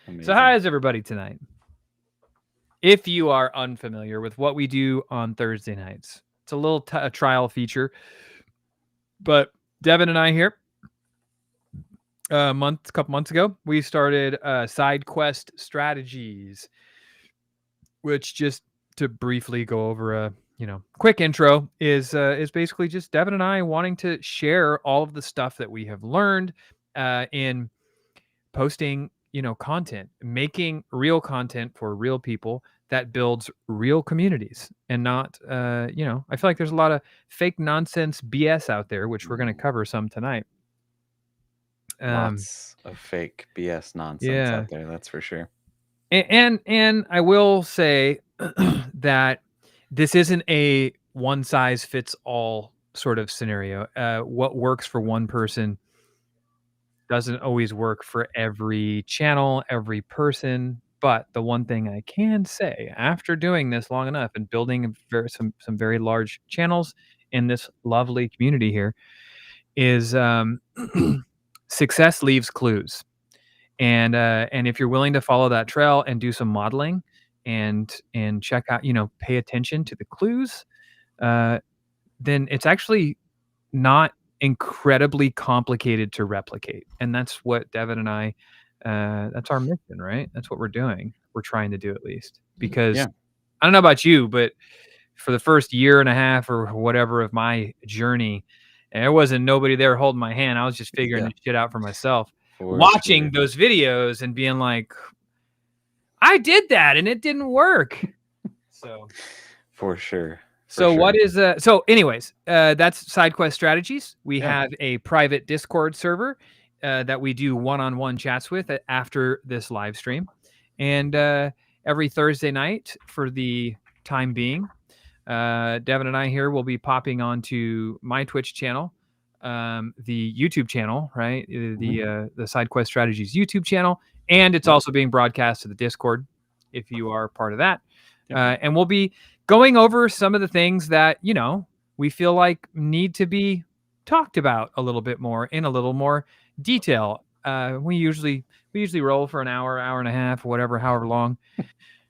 Amazing. So how is everybody tonight? If you are unfamiliar with what we do on Thursday nights, it's a little a trial feature, but Devin and I here, a couple months ago, we started SideQuest Strategies, which, just to briefly go over a quick intro, is basically just Devin and I wanting to share all of the stuff that we have learned in posting content, making real content for real people that builds real communities, and not I feel like there's a lot of fake nonsense BS out there, which we're going to cover some tonight. Lots of fake BS nonsense out there, that's for sure. And I will say that this isn't a one size fits all sort of scenario. What works for one person doesn't always work for every channel, every person. But the one thing I can say, after doing this long enough and building some very large channels in this lovely community here, is success leaves clues. And if you're willing to follow that trail and do some modeling and check out, pay attention to the clues, then it's actually not incredibly complicated to replicate. And that's what Devin and I, that's our mission, right? That's what we're doing. We're trying to do, at least, because I don't know about you, but for the first year and a half or whatever of my journey, there wasn't nobody there holding my hand. I was just figuring this shit out for myself, watching those videos and being like, I did that and it didn't work. So for sure. So what is so anyways, that's SideQuest Strategies. We have a private Discord server that we do one-on-one chats with after this live stream. And every Thursday night for the time being, Devin and I here will be popping onto my Twitch channel, the YouTube channel, right? The SideQuest Strategies YouTube channel, and it's also being broadcast to the Discord if you are part of that. And we'll be going over some of the things that we feel like need to be talked about a little bit more in a little more detail. We usually roll for an hour and a half, whatever, however long.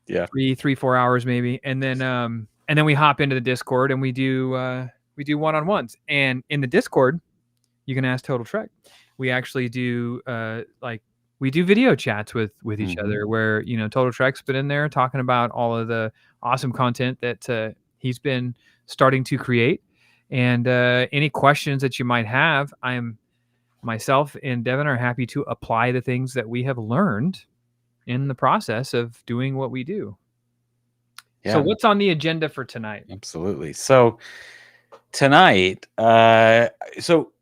3-4 hours maybe, and then we hop into the Discord and we do one-on-ones. And in the Discord, you can ask Total Trek. We actually do we do video chats with each other, where Total Trek's been in there talking about all of the awesome content that he's been starting to create, and any questions that you might have, myself and Devin are happy to apply the things that we have learned in the process of doing what we do. So what's on the agenda for tonight? Absolutely. So tonight, so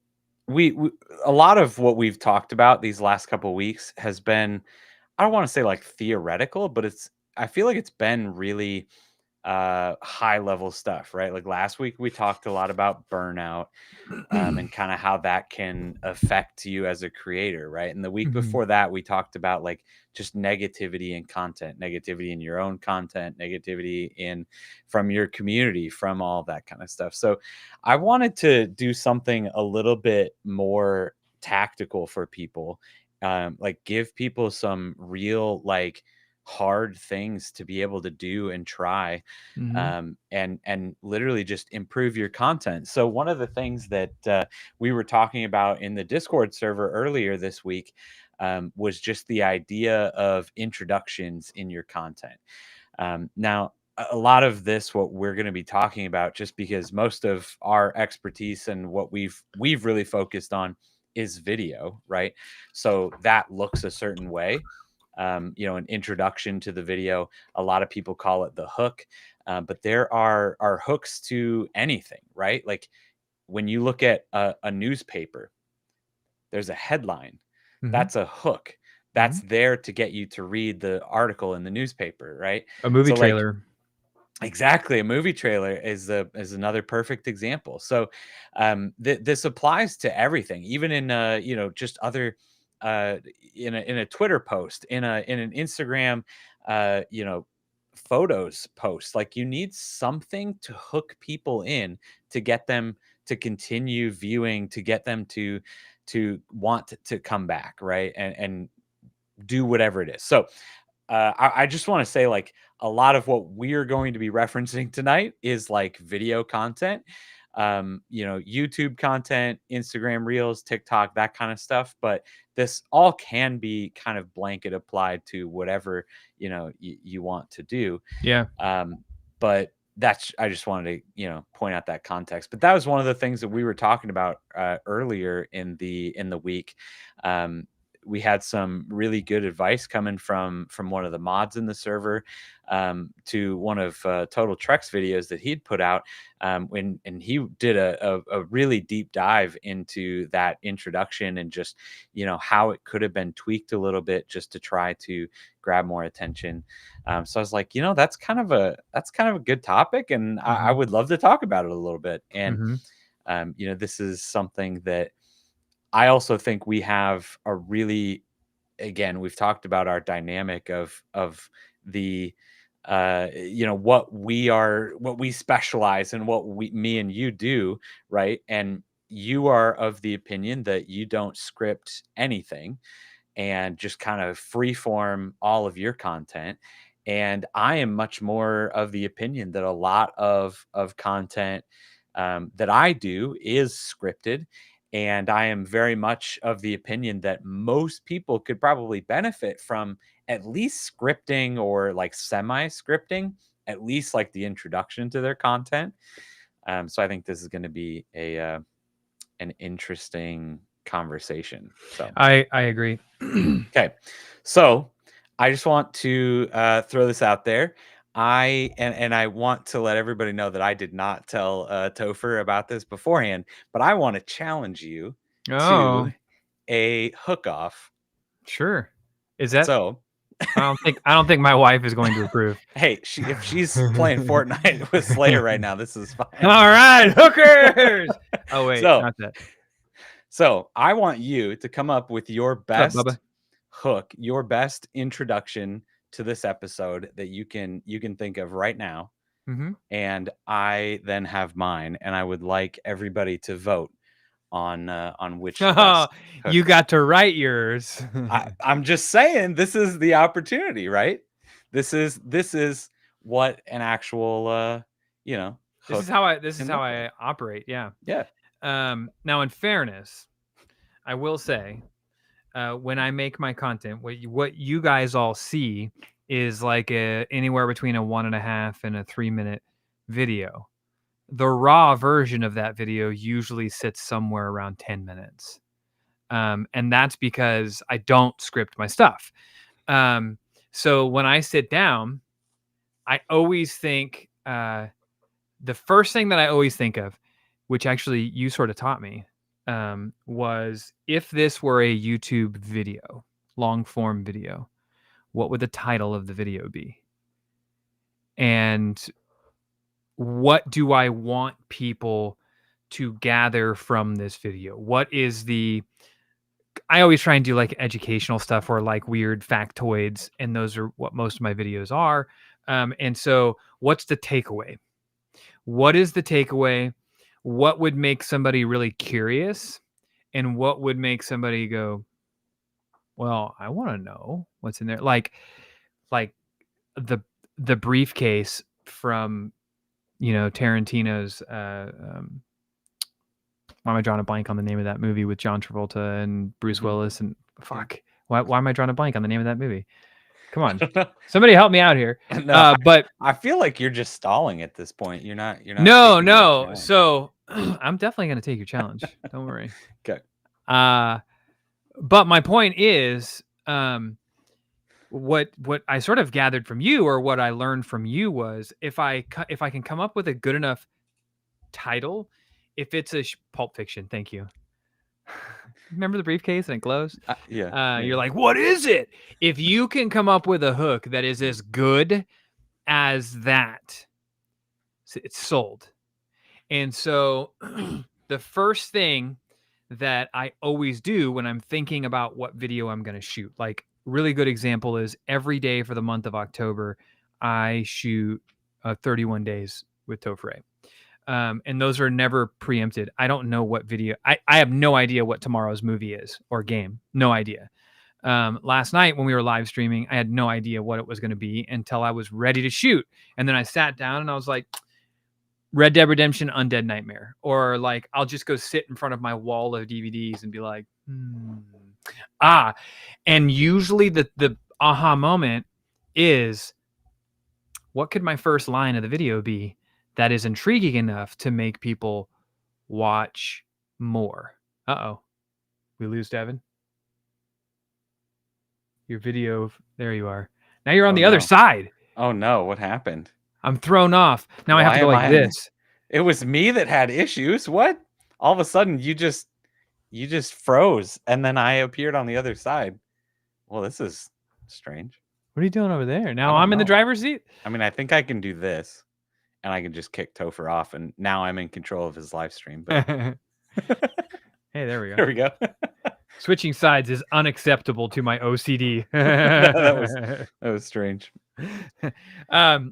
we a lot of what we've talked about these last couple of weeks has been, I don't want to say like theoretical, but I feel like it's been really high level stuff, right? Like last week we talked a lot about burnout and kind of how that can affect you as a creator, right? And the week before that we talked about like just negativity in content, negativity in your own content, negativity from your community, from all that kind of stuff. So I wanted to do something a little bit more tactical for people, like give people some real like hard things to be able to do and try, and literally just improve your content. So one of the things that we were talking about in the Discord server earlier this week was just the idea of introductions in your content. Now, a lot of this, what we're going to be talking about, just because most of our expertise and what we've really focused on is video, right? So that looks a certain way. An introduction to the video. A lot of people call it the hook, but there are hooks to anything, right? Like when you look at a newspaper, there's a headline. That's a hook. That's there to get you to read the article in the newspaper, right? A movie trailer. Exactly. A movie trailer is another perfect example. So this applies to everything, even in just other in a Twitter post, in an Instagram photos post. Like you need something to hook people in, to get them to continue viewing, to get them to want to come back, right? And do whatever it is. So I just want to say, like, a lot of what we're going to be referencing tonight is like video content, YouTube content, Instagram Reels, TikTok, that kind of stuff. But this all can be kind of blanket applied to whatever you want to do. Yeah. But I just wanted to point out that context. But that was one of the things that we were talking about earlier in the week. We had some really good advice coming from one of the mods in the server, to one of Total Trek's videos that he'd put out, and he did a really deep dive into that introduction and just how it could have been tweaked a little bit just to try to grab more attention. So I was like, that's kind of a good topic, and I would love to talk about it a little bit. And this is something that I also think we have a really, again, we've talked about our dynamic of the what we specialize in, what me and you do, right? And you are of the opinion that you don't script anything and just kind of freeform all of your content. And I am much more of the opinion that a lot of content that I do is scripted. And I am very much of the opinion that most people could probably benefit from at least scripting, or like semi-scripting, at least like the introduction to their content. So I think this is going to be an interesting conversation. So I agree. Okay, so I just want to throw this out there. I want to let everybody know that I did not tell Topher about this beforehand, but I want to challenge you Oh, to a hook off. sure. Is that? So, I don't think my wife is going to approve. hey, if she's playing Fortnite with Slayer right now, this is fine. All right, hookers. Oh wait, So, not that. So I want you to come up with your What's up, best Bubba? hook, your best introduction to this episode that you can think of right now. And I then have mine, and I would like everybody to vote on which best hook. You got to write yours. I'm just saying, this is the opportunity, right? This is what an actual This is hook how can look like. I operate. Yeah. Yeah. Now, in fairness, I will say, when I make my content, what you guys all see is like anywhere between a 1.5 and a 3 minute video. The raw version of that video usually sits somewhere around 10 minutes. And that's because I don't script my stuff. So when I sit down, I always think, the first thing that I always think of, which actually you sort of taught me, was, if this were a YouTube video, long form video, what would the title of the video be? And what do I want people to gather from this video? What is I always try and do like educational stuff or like weird factoids, and those are what most of my videos are. And so what's the takeaway? What is the takeaway? What would make somebody really curious? And what would make somebody go, well, I want to know what's in there? Like the briefcase from, Tarantino's, why am I drawing a blank on the name of that movie with John Travolta and Bruce Willis and fuck? Why am I drawing a blank on the name of that movie? Come on, somebody help me out here. No, but I feel like you're just stalling at this point. You're not. No. So I'm definitely going to take your challenge. Don't worry. Okay. But my point is, what I sort of gathered from you, or what I learned from you, was if I can come up with a good enough title, if it's a Pulp Fiction, thank you. Remember the briefcase and it glows? Yeah. You're like, what is it? If you can come up with a hook that is as good as that, it's sold. And so the first thing that I always do when I'm thinking about what video I'm going to shoot, like, really good example is every day for the month of October, I shoot 31 days with Topher. And those are never preempted. I don't know what video. I have no idea what tomorrow's movie is or game. No idea. Last night when we were live streaming, I had no idea what it was going to be until I was ready to shoot. And then I sat down and I was like, Red Dead Redemption, Undead Nightmare. Or like, I'll just go sit in front of my wall of DVDs and be like, and usually the aha moment is, what could my first line of the video be that is intriguing enough to make people watch more? Uh-oh. We lose Devin. Your video, there you are. Now you're on the other side. Oh no, what happened? I'm thrown off. Now I have to go like this. It was me that had issues. What? All of a sudden you just froze and then I appeared on the other side. Well, this is strange. What are you doing over there? Now I'm in the driver's seat? I mean, I think I can do this and I can just kick Topher off and now I'm in control of his live stream. But hey, there we go. There we go. Switching sides is unacceptable to my OCD. that was strange.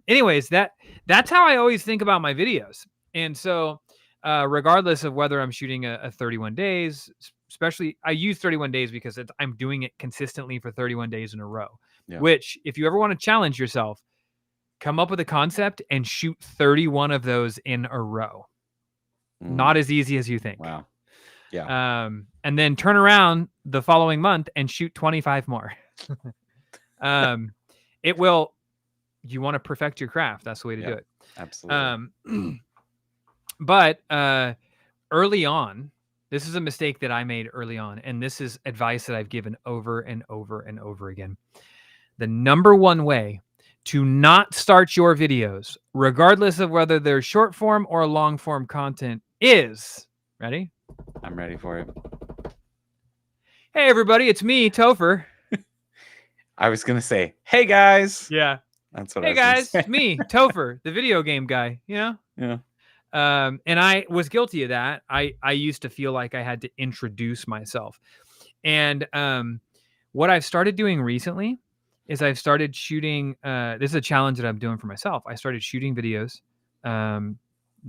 Anyways, that's how I always think about my videos. And so regardless of whether I'm shooting a 31 days, especially I use 31 days because I'm doing it consistently for 31 days in a row, which if you ever want to challenge yourself, come up with a concept and shoot 31 of those in a row. Not as easy as you think. Wow. Yeah. And then turn around the following month and shoot 25 more. It will, you want to perfect your craft. That's the way to do it. Absolutely. But early on, this is a mistake that I made early on. And this is advice that I've given over and over and over again. The number one way to not start your videos, regardless of whether they're short form or long form content, is, ready? I'm ready for it. Hey, everybody, it's me, Topher. I was going to say, hey, guys. Yeah. That's what hey, guys, it's me, Topher, the video game guy, you know? Yeah. And I was guilty of that. I used to feel like I had to introduce myself. And what I've started doing recently is I've started shooting, this is a challenge that I'm doing for myself. I started shooting videos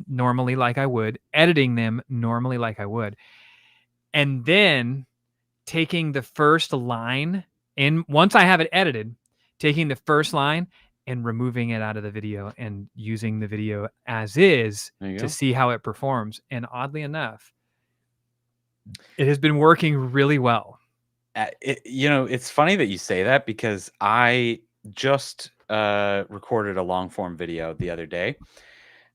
normally like I would, editing them normally like I would, and then taking the first line, and once I have it edited, taking the first line and removing it out of the video and using the video as is to see how it performs. And oddly enough, it has been working really well. It's funny that you say that because I just recorded a long form video the other day.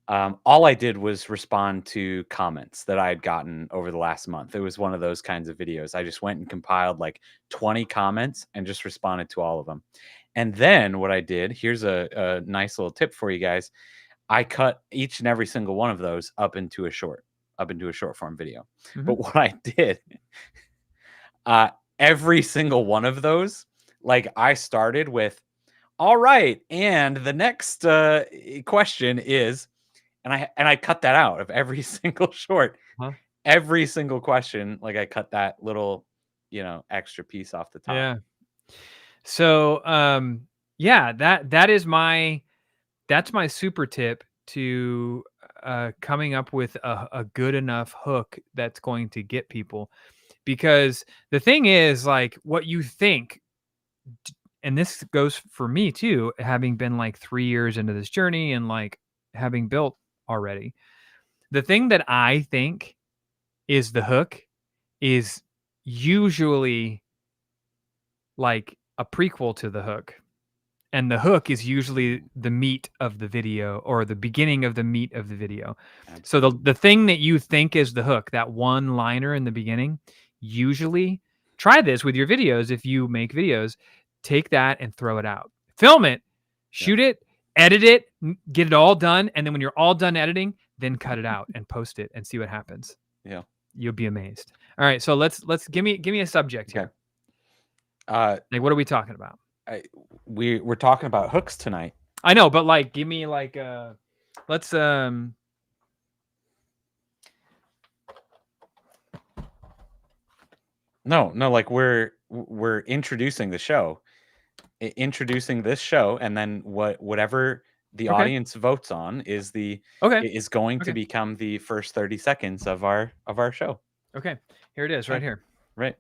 All I did was respond to comments that I had gotten over the last month. It was one of those kinds of videos. I just went and compiled like 20 comments and just responded to all of them. And then what I did, here's a nice little tip for you guys. I cut each and every single one of those up into a short form video. Mm-hmm. But what I did, every single one of those, like I started with, all right, and the next question is, and I cut that out of every single short. Huh? Every single question, like I cut that little, extra piece off the top. Yeah. So, that's my super tip to coming up with a good enough hook that's going to get people. Because the thing is, like, what you think, and this goes for me too, having been like 3 years into this journey and like having built already, the thing that I think is the hook is usually like a prequel to the hook. And the hook is usually the meat of the video or the beginning of the meat of the video. Absolutely. So the thing that you think is the hook, that one liner in the beginning, usually try this with your videos. If you make videos, take that and throw it out, film it, shoot it, edit it, get it all done. And then when you're all done editing, then cut it out and post it and see what happens. Yeah. You'll be amazed. All right. So let's give me a subject here. Like, what are we talking about? We're talking about hooks tonight. I know, but like, give me like let's no, like we're introducing the show, introducing this show, and then whatever the audience votes on is going to become the first 30 seconds of our show. Okay, here it is, right here. Right.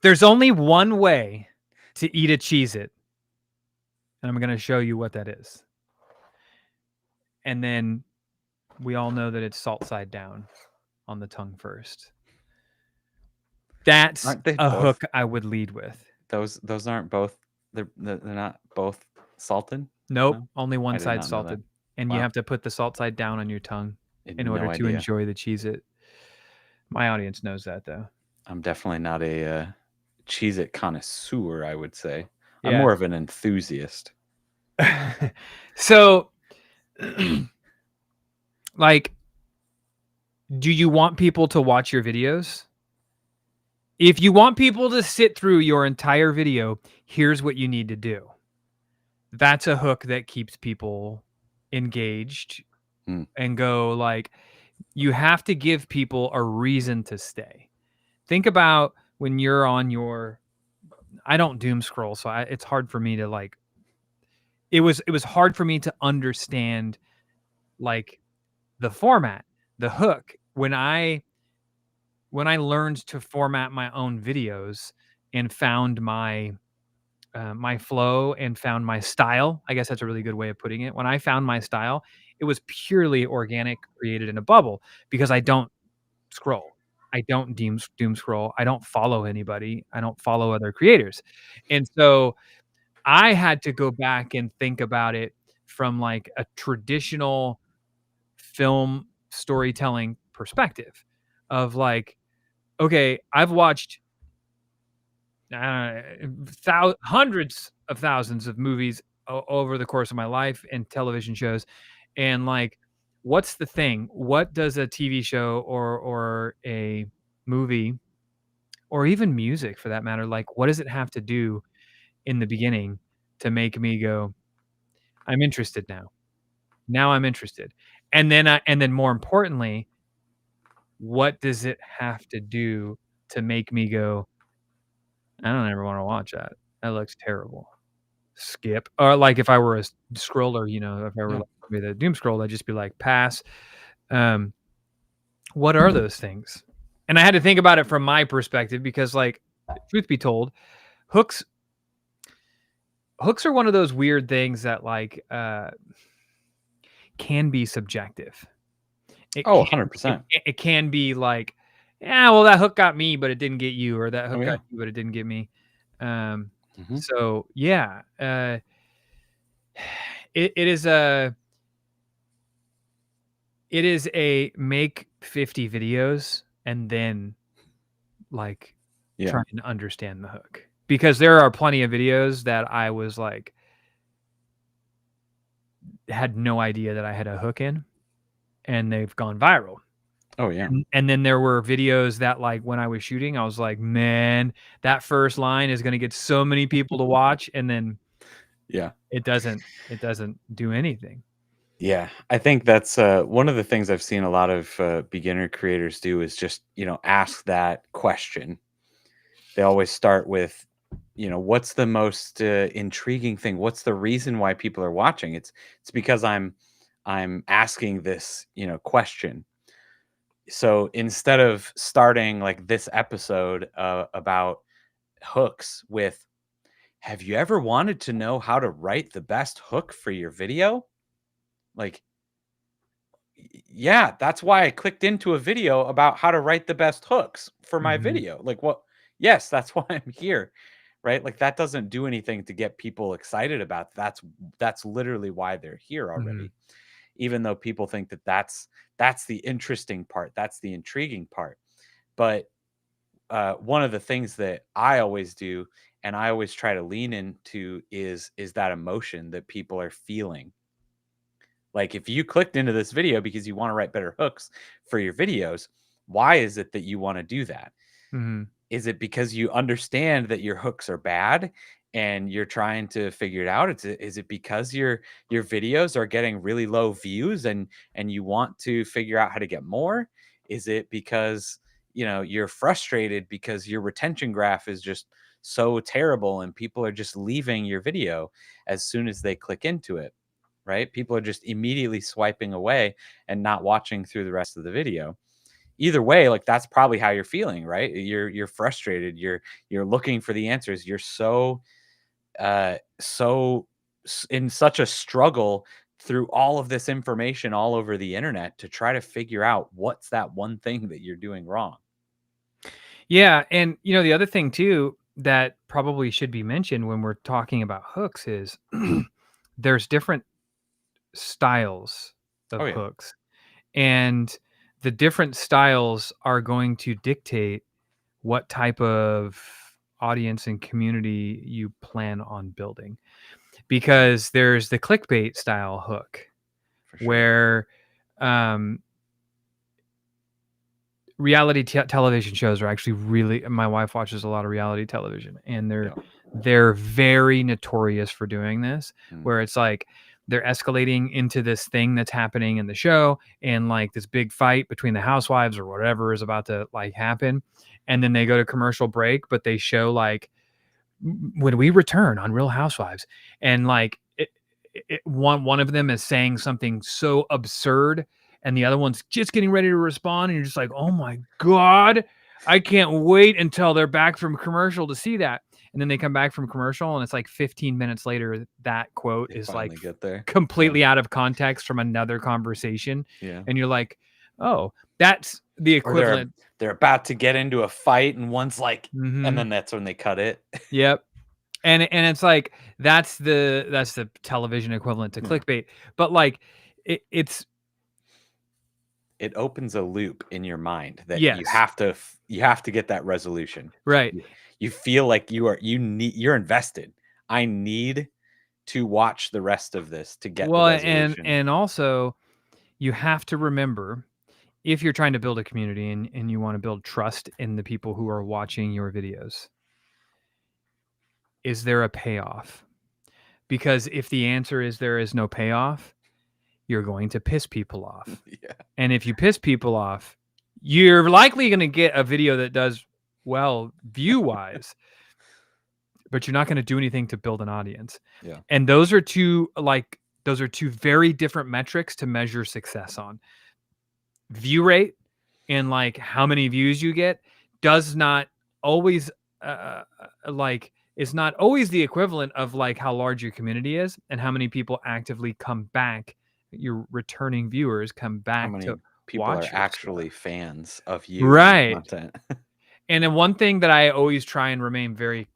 There's only one way to eat a Cheez-It, and I'm gonna show you what that is. And then we all know that it's salt side down on the tongue first. That's Aren't they a both? hook I would lead with. Those aren't both. They're not both salted. Nope, No? only I one did side's not know that. salted, and you Wow. have to put the salt side down on your tongue in order No to idea. enjoy the Cheez-It. My audience knows that, though. I'm definitely not a Cheez-It connoisseur, I would say. I'm Yeah. more of an enthusiast. So, like, do you want people to watch your videos? If you want people to sit through your entire video, here's what you need to do. That's a hook that keeps people engaged and go like, you have to give people a reason to stay. Think about when you're on your, I don't doom scroll, so it's hard for me to like, it was hard for me to understand like the format, the hook. When I learned to format my own videos and found my my flow and found my style, I guess that's a really good way of putting it. When I found my style, it was purely organic, created in a bubble because I don't scroll. I don't doom scroll. I don't follow anybody. I don't follow other creators. And so I had to go back and think about it from like a traditional film storytelling perspective of like, okay, I've watched hundreds of thousands of movies over the course of my life and television shows, and like, what's the thing? What does a TV show or a movie or even music for that matter, like, what does it have to do in the beginning to make me go, I'm interested now. Now I'm interested. And then more importantly, what does it have to do to make me go, I don't ever wanna watch that. That looks terrible. Skip. Or, like, if I were a scroller, you know, if I were, Yeah. like, with a doom scroll, I'd just be like, "Pass." Um, what are those things? And I had to think about it from my perspective because, like, truth be told, hooks hooks are one of those weird things that, like, can be subjective. It Oh, can it 100%. it can be like, "Yeah, well, that hook got me, but it didn't get you," or, "That Oh, hook got yeah. you, but it didn't get me." Um, Mhm. so, yeah, it is a make 50 videos and then, like, Yeah. trying to understand the hook. Because there are plenty of videos that I was, like, had no idea that I had a hook in, and they've gone viral. Oh, yeah. And then there were videos that, like, when I was shooting, I was like, "Man, that first line is gonna get so many people to watch," and then Yeah. it doesn't do anything. Yeah. I think that's one of the things I've seen a lot of beginner creators do is just, ask that question. They always start with, what's the most intriguing thing? What's the reason why people are watching? It's because I'm asking this, question. So instead of starting like this episode about hooks with, have you ever wanted to know how to write the best hook for your video? Like, yeah, that's why I clicked into a video about how to write the best hooks for my Mhm, video. Like, what? Yes, that's why I'm here, right? Like, that doesn't do anything to get people excited about. That's literally why they're here mhm, already. Even though people think that that's the interesting part, that's the intriguing part. But one of the things that I always do, and I always try to lean into, is that emotion that people are feeling. Like, if you clicked into this video because you want to write better hooks for your videos, why is it that you want to do that? mhm, Is it because you understand that your hooks are bad and you're trying to figure it out? Is it because your videos are getting really low views and you want to figure out how to get more? Is it because, you're frustrated because your retention graph is just so terrible and people are just leaving your video as soon as they click into it, right? People are just immediately swiping away and not watching through the rest of the video. either way, like that's probably how you're feeling, right? You're frustrated. You're looking for the answers. You're in such a struggle through all of this information all over the internet to try to figure out what's that one thing that you're doing wrong. Yeah, and the other thing too that probably should be mentioned when we're talking about hooks is there's different styles Oh of yeah, hooks, and the different styles are going to dictate what type of audience and community you plan on building. Because there's the clickbait style hook for sure. where um, reality television shows are actually really, my wife watches a lot of reality television, and Yeah. they're very notorious for doing this, Mm. where it's like they're escalating into this thing that's happening in the show, and like this big fight between the housewives or whatever is about to like happen, and then they go to commercial break, but they show like when we return on Real Housewives, and like one of them is saying something so absurd, and the other one's just getting ready to respond, and you're just like, oh my god, I can't wait until they're back from commercial to see that. And then they come back from commercial, and it's like 15 minutes later that quote They is like finally get there. completely out of context from another conversation, Yeah. and you're like, oh, that's the Or they're equivalent. they're about to get into a fight and one's like, and Mhm. then that's when they cut it. Yep. And it's like that's the television equivalent to Yeah. clickbait, but like it's It opens a loop in your mind that yes, you have to get that resolution. right. You feel like you're invested. I need to watch the rest of this to get the Well, and resolution. and also you have to remember, if you're trying to build a community and you want to build trust in the people who are watching your videos, is there a payoff? Because if the answer is there is no payoff, you're going to piss people off. Yeah. And if you piss people off, you're likely going to get a video that does well view-wise, but you're not going to do anything to build an audience. Yeah. And those are two very different metrics to measure success on. View rate and like how many views you get does not always is not always the equivalent of like how large your community is and how many people actively come back. Your returning viewers come How back many to people watch are your actually stuff. fans of you and your Right. content? And then one thing that I always try and remain very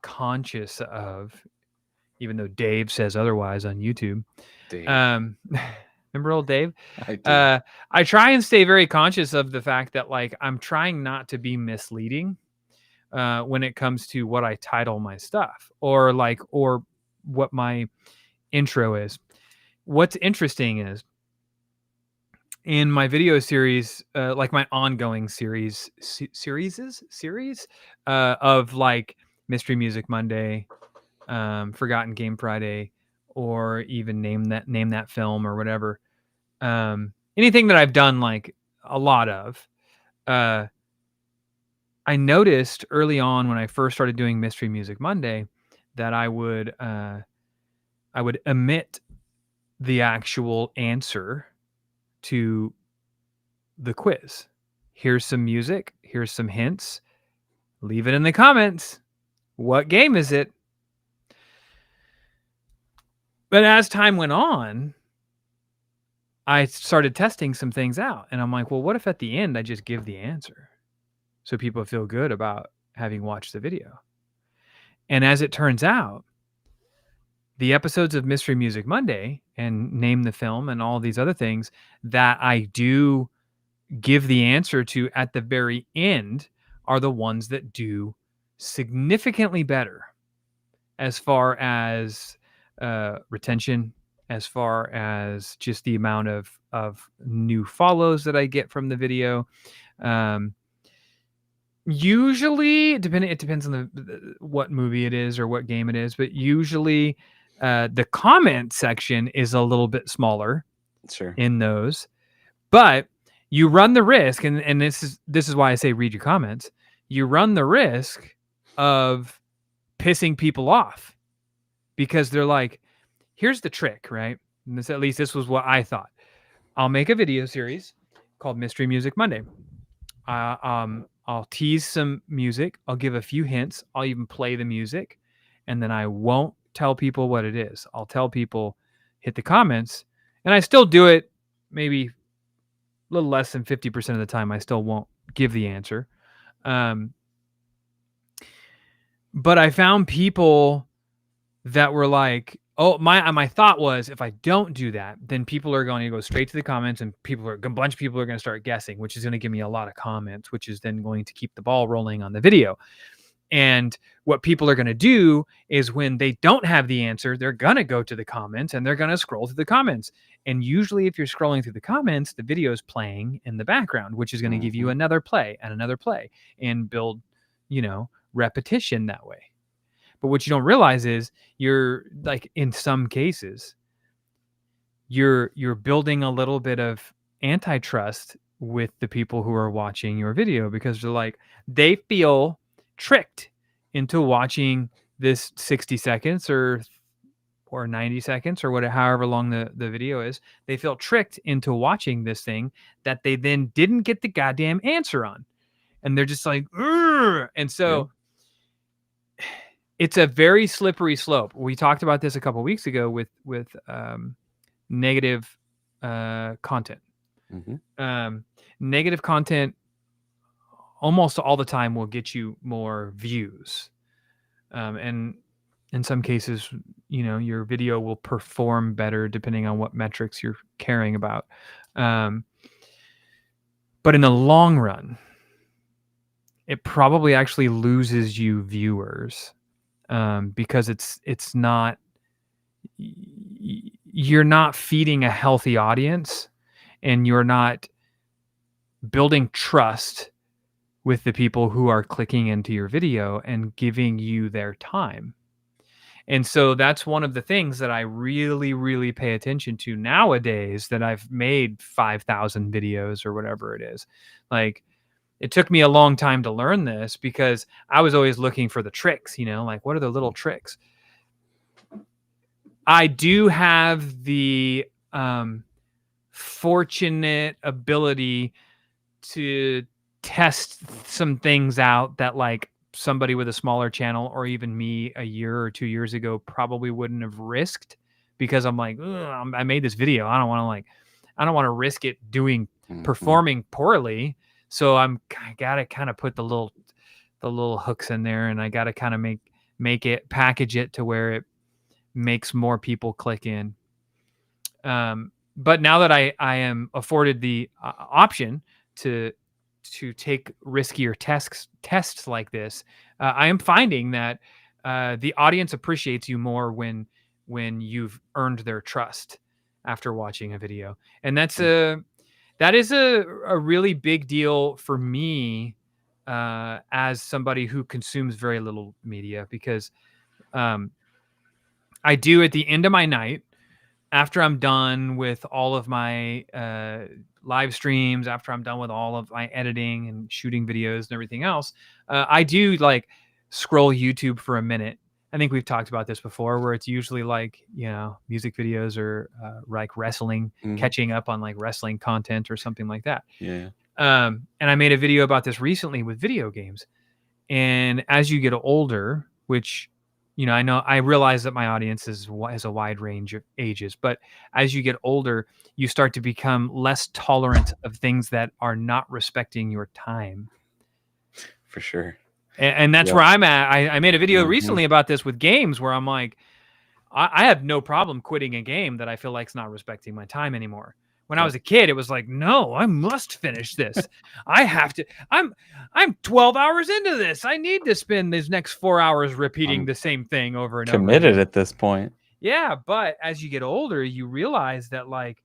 conscious of, even though Dave says otherwise on YouTube. Dave. Remember old Dave? I do. I try and stay very conscious of the fact that like I'm trying not to be misleading when it comes to what I title my stuff or what my intro is. What's interesting is in my video series, like my ongoing series of like Mystery Music Monday, Forgotten Game Friday, or even name that film or whatever. Anything that I've done like a lot of, I noticed early on when I first started doing Mystery Music Monday that I would omit the actual answer to the quiz. Here's some music. Here's some hints. Leave it in the comments. What game is it? But as time went on, I started testing some things out. And I'm like, well, what if at the end I just give the answer so people feel good about having watched the video? And as it turns out, the episodes of Mystery Music Monday and Name the Film and all these other things that I do give the answer to at the very end are the ones that do significantly better as far as retention, as far as just the amount of new follows that I get from the video. Usually, it depends on what movie it is or what game it is, but usually the comment section is a little bit smaller Sure. in those, but you run the risk, and this is why I say read your comments. You run the risk of pissing people off because they're like, here's the trick, right? And at least this was what I thought. I'll make a video series called Mystery Music Monday. I'll tease some music. I'll give a few hints. I'll even play the music, and then I won't tell people what it is. I'll tell people, hit the comments, and I still do it maybe a little less than 50% of the time. I still won't give the answer. But I found people that were like, oh, my thought was, if I don't do that, then people are going to go straight to the comments, and a bunch of people are going to start guessing, which is going to give me a lot of comments, which is then going to keep the ball rolling on the video. And what people are going to do is, when they don't have the answer, they're going to go to the comments and they're going to scroll through the comments. And usually if you're scrolling through the comments, the video is playing in the background, which is going to give you another play and build, repetition that way. But what you don't realize is, you're like, in some cases, you're building a little bit of antitrust with the people who are watching your video, because they're like, they feel tricked into watching this 60 seconds or 90 seconds or whatever, however long the video is. They feel tricked into watching this thing that they then didn't get the goddamn answer on. And they're just like, ugh! And so it's a very slippery slope. We talked about this a couple weeks ago with negative content. Negative content almost all the time will get you more views. And in some cases, your video will perform better depending on what metrics you're caring about. But in the long run, it probably actually loses you viewers. Because it's not, you're not feeding a healthy audience, and you're not building trust with the people who are clicking into your video and giving you their time. And so that's one of the things that I really, really pay attention to nowadays, that I've made 5,000 videos or whatever it is. Like, it took me a long time to learn this, because I was always looking for the tricks, like, what are the little tricks? I do have the fortunate ability to test some things out that, like, somebody with a smaller channel, or even me a year or 2 years ago, probably wouldn't have risked, because I'm like, I made this video. I don't want to risk it performing poorly. So I gotta kind of put the little hooks in there, and I gotta kind of package it to where it makes more people click in. But now that I am afforded the option to take riskier tests like this, I am finding that the audience appreciates you more when you've earned their trust after watching a video, and that is a really big deal for me as somebody who consumes very little media, because I do, at the end of my night, after I'm done with all of my live streams, after I'm done with all of my editing and shooting videos and everything else, I do like scroll YouTube for a minute. I think we've talked about this before, where it's usually like, music videos, or like wrestling, catching up on like wrestling content or something like that. Yeah. And I made a video about this recently with video games. And as you get older, which, I realize that my audience has a wide range of ages, but as you get older, you start to become less tolerant of things that are not respecting your time. For sure. And that's where I'm at. I made a video recently about this with games, where I'm like, I have no problem quitting a game that I feel like is not respecting my time anymore. When I was a kid, it was like, no, I must finish this. I have to. I'm 12 hours into this. I need to spend these next 4 hours repeating the same thing over and over. Committed at this point. Yeah, but as you get older, you realize that, like,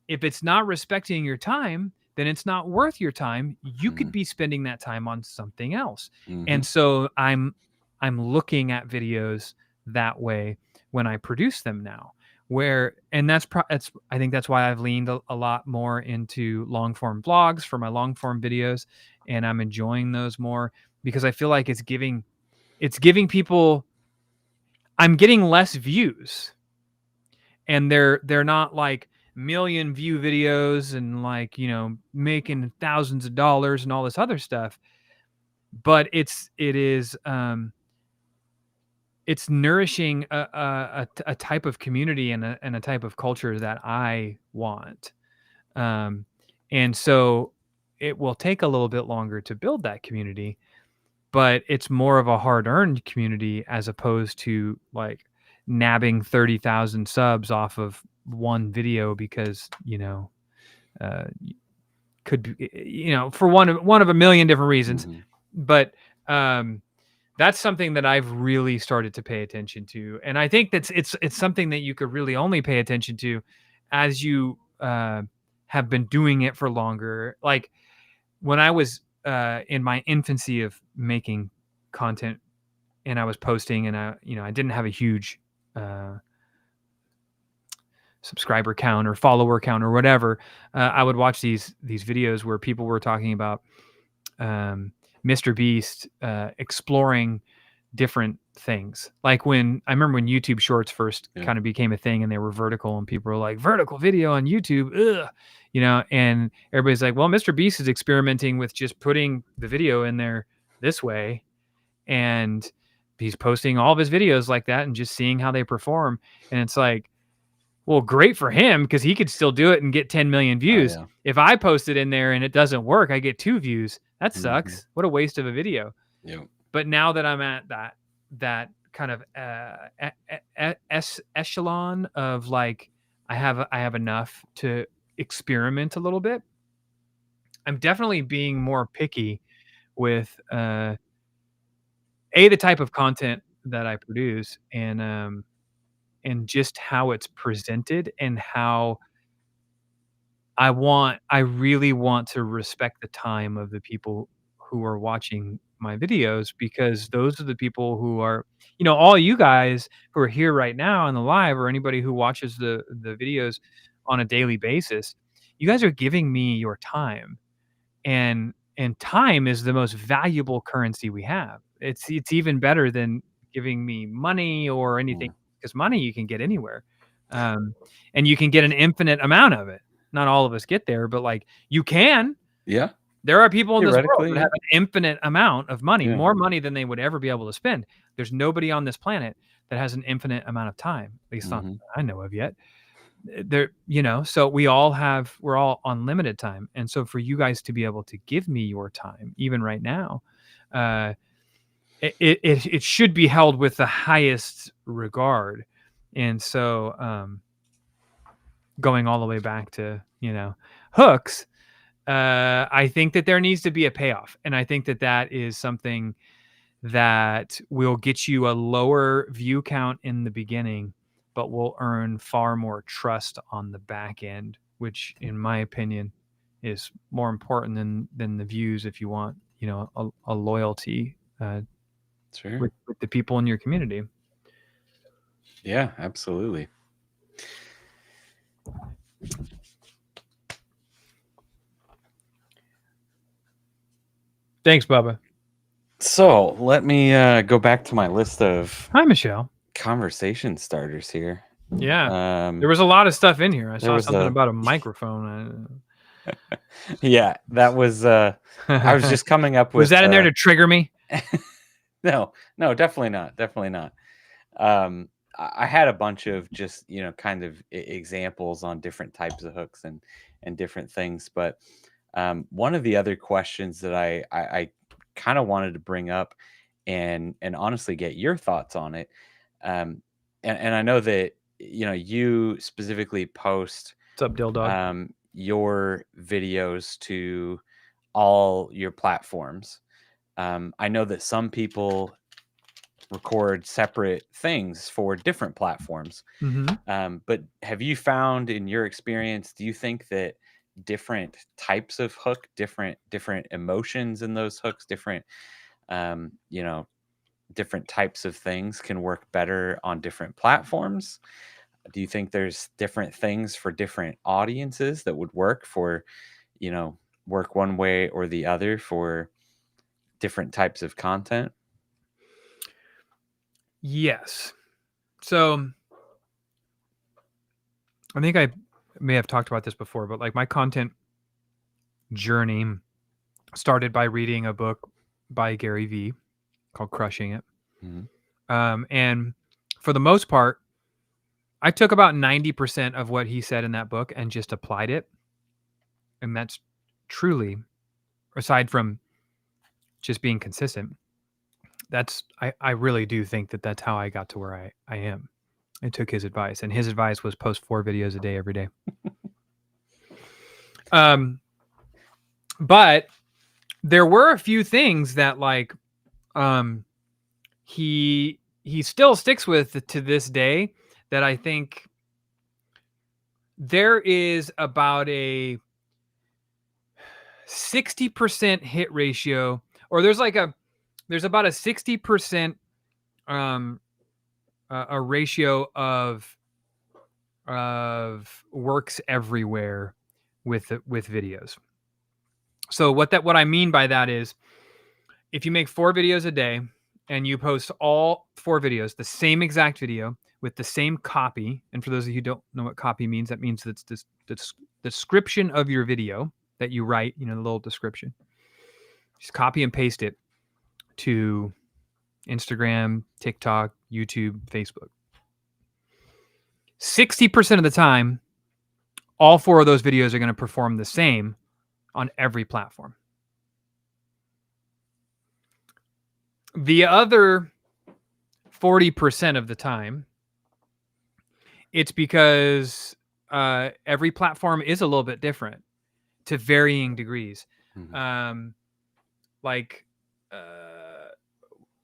if it's not respecting your time, then it's not worth your time. You could be spending that time on something else. And so I'm looking at videos that way when I produce them now, I think that's why I've leaned a lot more into long form vlogs for my long form videos. And I'm enjoying those more, because I feel like it's giving people, I'm getting less views, and they're not like, million view videos and like, making thousands of dollars and all this other stuff. But it's nourishing a type of community and a type of culture that I want. And so it will take a little bit longer to build that community, but it's more of a hard-earned community as opposed to like nabbing 30,000 subs off of one video because, could be, for one of a million different reasons. Mhm. But that's something that I've really started to pay attention to, and I think it's something that you could really only pay attention to as you have been doing it for longer. Like when I was in my infancy of making content, and I was posting, and I didn't have a huge subscriber count or follower count or whatever. I would watch these videos where people were talking about Mr. Beast exploring different things. Like when I remember when YouTube Shorts first kind of became a thing, and they were vertical, and people were like, vertical video on YouTube, ugh, and everybody's like, well, Mr. Beast is experimenting with just putting the video in there this way, and he's posting all of his videos like that and just seeing how they perform. And it's like, well, great for him because he could still do it and get 10 million views. yeah. If I post it in there and it doesn't work, I get 2 views. That sucks. Mhm. What a waste of a video. Yep. But now that I'm at that kind of echelon of like, I have enough to experiment a little bit, I'm definitely being more picky with the type of content that I produce, and just how it's presented, and how I really want to respect the time of the people who are watching my videos, because those are the people who are, all you guys who are here right now in the live, or anybody who watches the videos on a daily basis. You guys are giving me your time, and time is the most valuable currency we have. It's even better than giving me money or anything, Mm. because money you can get anywhere, and you can get an infinite amount of it. Not all of us get there, but like you can. Yeah. There are people in this world Theoretically, that yeah. have an infinite amount of money, Yeah. more money than they would ever be able to spend. There's nobody on this planet that has an infinite amount of time, at least not Mhm. that I know of yet. So we're all on limited time. And so for you guys to be able to give me your time, even right now, it should be held with the highest regard. And so, going all the way back to, hooks, I think that there needs to be a payoff. And I think that that is something that will get you a lower view count in the beginning, but will earn far more trust on the back end, which in my opinion is more important than the views, if you want, a loyalty Sure. with the people in your community. Yeah, absolutely. Thanks, Bubba. So let me go back to my list of Hi, Michelle. conversation starters here. Yeah. There was a lot of stuff in here. I saw was something a- about a microphone. Yeah, that was I was just coming up with Was that in there to trigger me? No, definitely not. Definitely not. I had a bunch of just, kind of examples on different types of hooks and different things. But one of the other questions that I kind of wanted to bring up and honestly get your thoughts on it. And I know that, you specifically post What's up, Dill Dog? your videos to all your platforms. I know that some people record separate things for different platforms. Mm-hmm. But have you found in your experience, do you think that different types of hook, different emotions in those hooks, different, different types of things can work better on different platforms? Do you think there's different things for different audiences that would work for, work one way or the other for different types of content? Yes. So I think may have talked about this before, but like my content journey started by reading a book by Gary Vee called Crushing It. And for the most part, I took about 90% of what he said in that book and just applied it. And that's truly, aside from just being consistent, I really do think that that's how I got to where I am. I took his advice, and his advice was post 4 videos a day every day. But there were a few things that like he still sticks with to this day that I think there is about a 60% hit ratio, or there's about a 60% a ratio of works everywhere with videos. So what I mean by that is, if you make 4 videos a day and you post all 4 videos, the same exact video with the same copy, and for those of you who don't know what copy means, that means that's the description of your video that you write, the little description. Just copy and paste it to Instagram, TikTok, YouTube, Facebook. 60% of the time, all 4 of those videos are going to perform the same on every platform. The other 40% of the time, it's because every platform is a little bit different to varying degrees. Like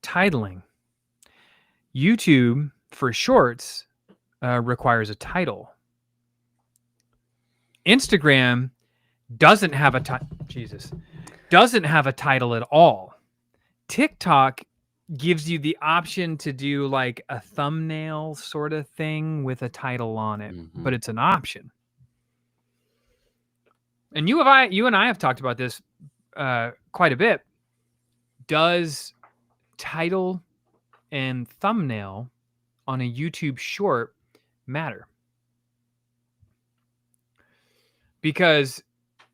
titling. YouTube for shorts requires a title. Instagram doesn't have a title at all. TikTok gives you the option to do like a thumbnail sort of thing with a title on it, but it's an option. And you and I have talked about this quite a bit. Does title and thumbnail on a YouTube short matter? Because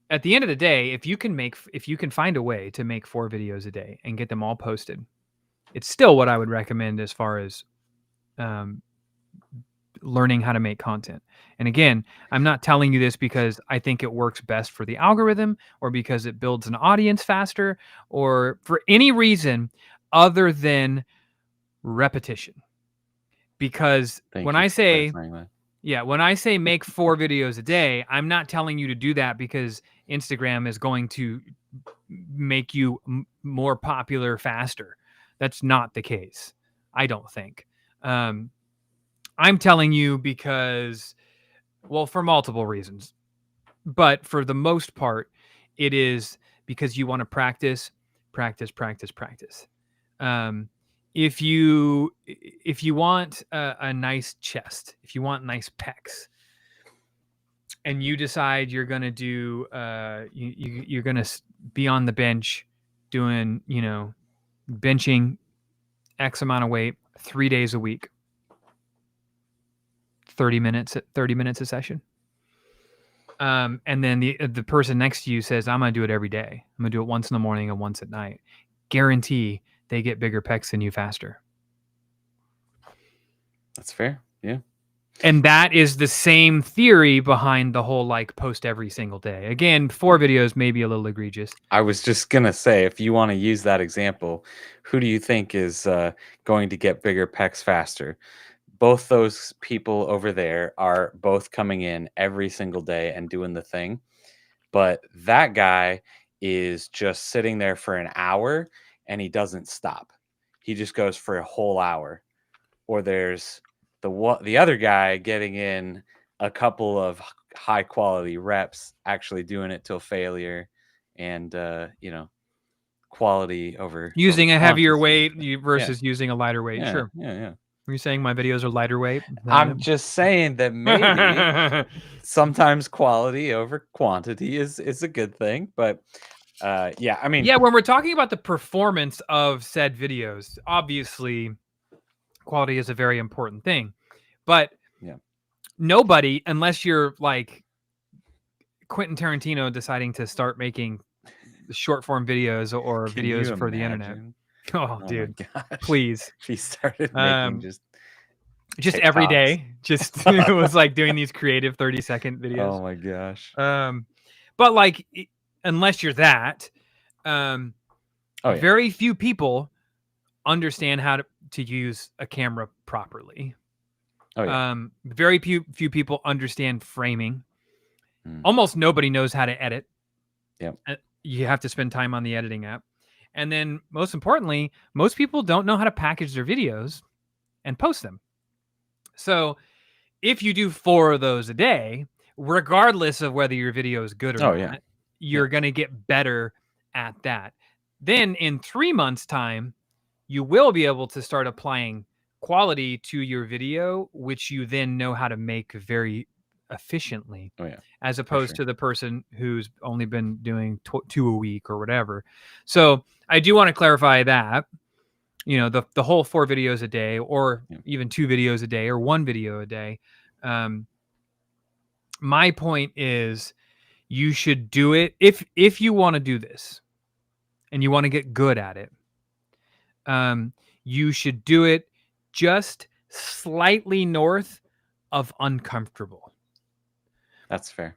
at the end of the day, if you can find a way to make 4 videos a day and get them all posted, it's still what I would recommend as far as learning how to make content. And again, I'm not telling you this because I think it works best for the algorithm or because it builds an audience faster or for any reason other than repetition. Because when I say make 4 videos a day, I'm not telling you to do that because Instagram is going to make you more popular faster. That's not the case, I don't think. I'm telling you because, well, for multiple reasons. But for the most part, it is because you want to practice. If you want a nice chest, if you want nice pecs, and you decide you're gonna do you're gonna be on the bench doing benching X amount of weight 3 days a week, 30 minutes a session, and then the person next to you says, I'm gonna do it every day, I'm gonna do it once in the morning and once at night, guarantee they get bigger pecs than you faster. That's fair. Yeah. And that is the same theory behind the whole like post every single day. Again, 4 videos may be a little egregious. I was just going to say, if you want to use that example, who do you think is going to get bigger pecs faster? Both those people over there are both coming in every single day and doing the thing. But that guy is just sitting there for an hour and he doesn't stop. He just goes for a whole hour. Or there's the other guy getting in a couple of high quality reps, actually doing it till failure, and quality over using a heavier weight versus yeah. using a lighter weight. Yeah, sure. Yeah. Are you saying my videos are lighter weight? I'm just saying that maybe sometimes quality over quantity is a good thing, but yeah, I mean, yeah, when we're talking about the performance of said videos, obviously quality is a very important thing, but nobody, unless you're like Quentin Tarantino deciding to start making short form videos or Can you videos for the internet. imagine? Oh, Oh my dude, gosh. please. If he started making just Every TikToks. day, just it was like doing these creative 30-second videos. Oh my gosh. But like, unless you're that, very few people understand how to use a camera properly. Oh yeah. Very few people understand framing. Mm. Almost nobody knows how to edit. Yep. You have to spend time on the editing app. And then most importantly, most people don't know how to package their videos and post them. So if you do 4 of those a day, regardless of whether your video is good or Oh not, yeah. you're going to get better at that. Then in 3 months' time, you will be able to start applying quality to your video, which you then know how to make very efficiently. Oh yeah. As opposed to the person who's only been doing 2 a week or whatever. So I do want to clarify that, you know, the whole 4 videos a day, or even 2 videos a day, or 1 video a day. My point is, you should do it if you want to do this and you want to get good at it. You should do it just slightly north of uncomfortable. That's fair.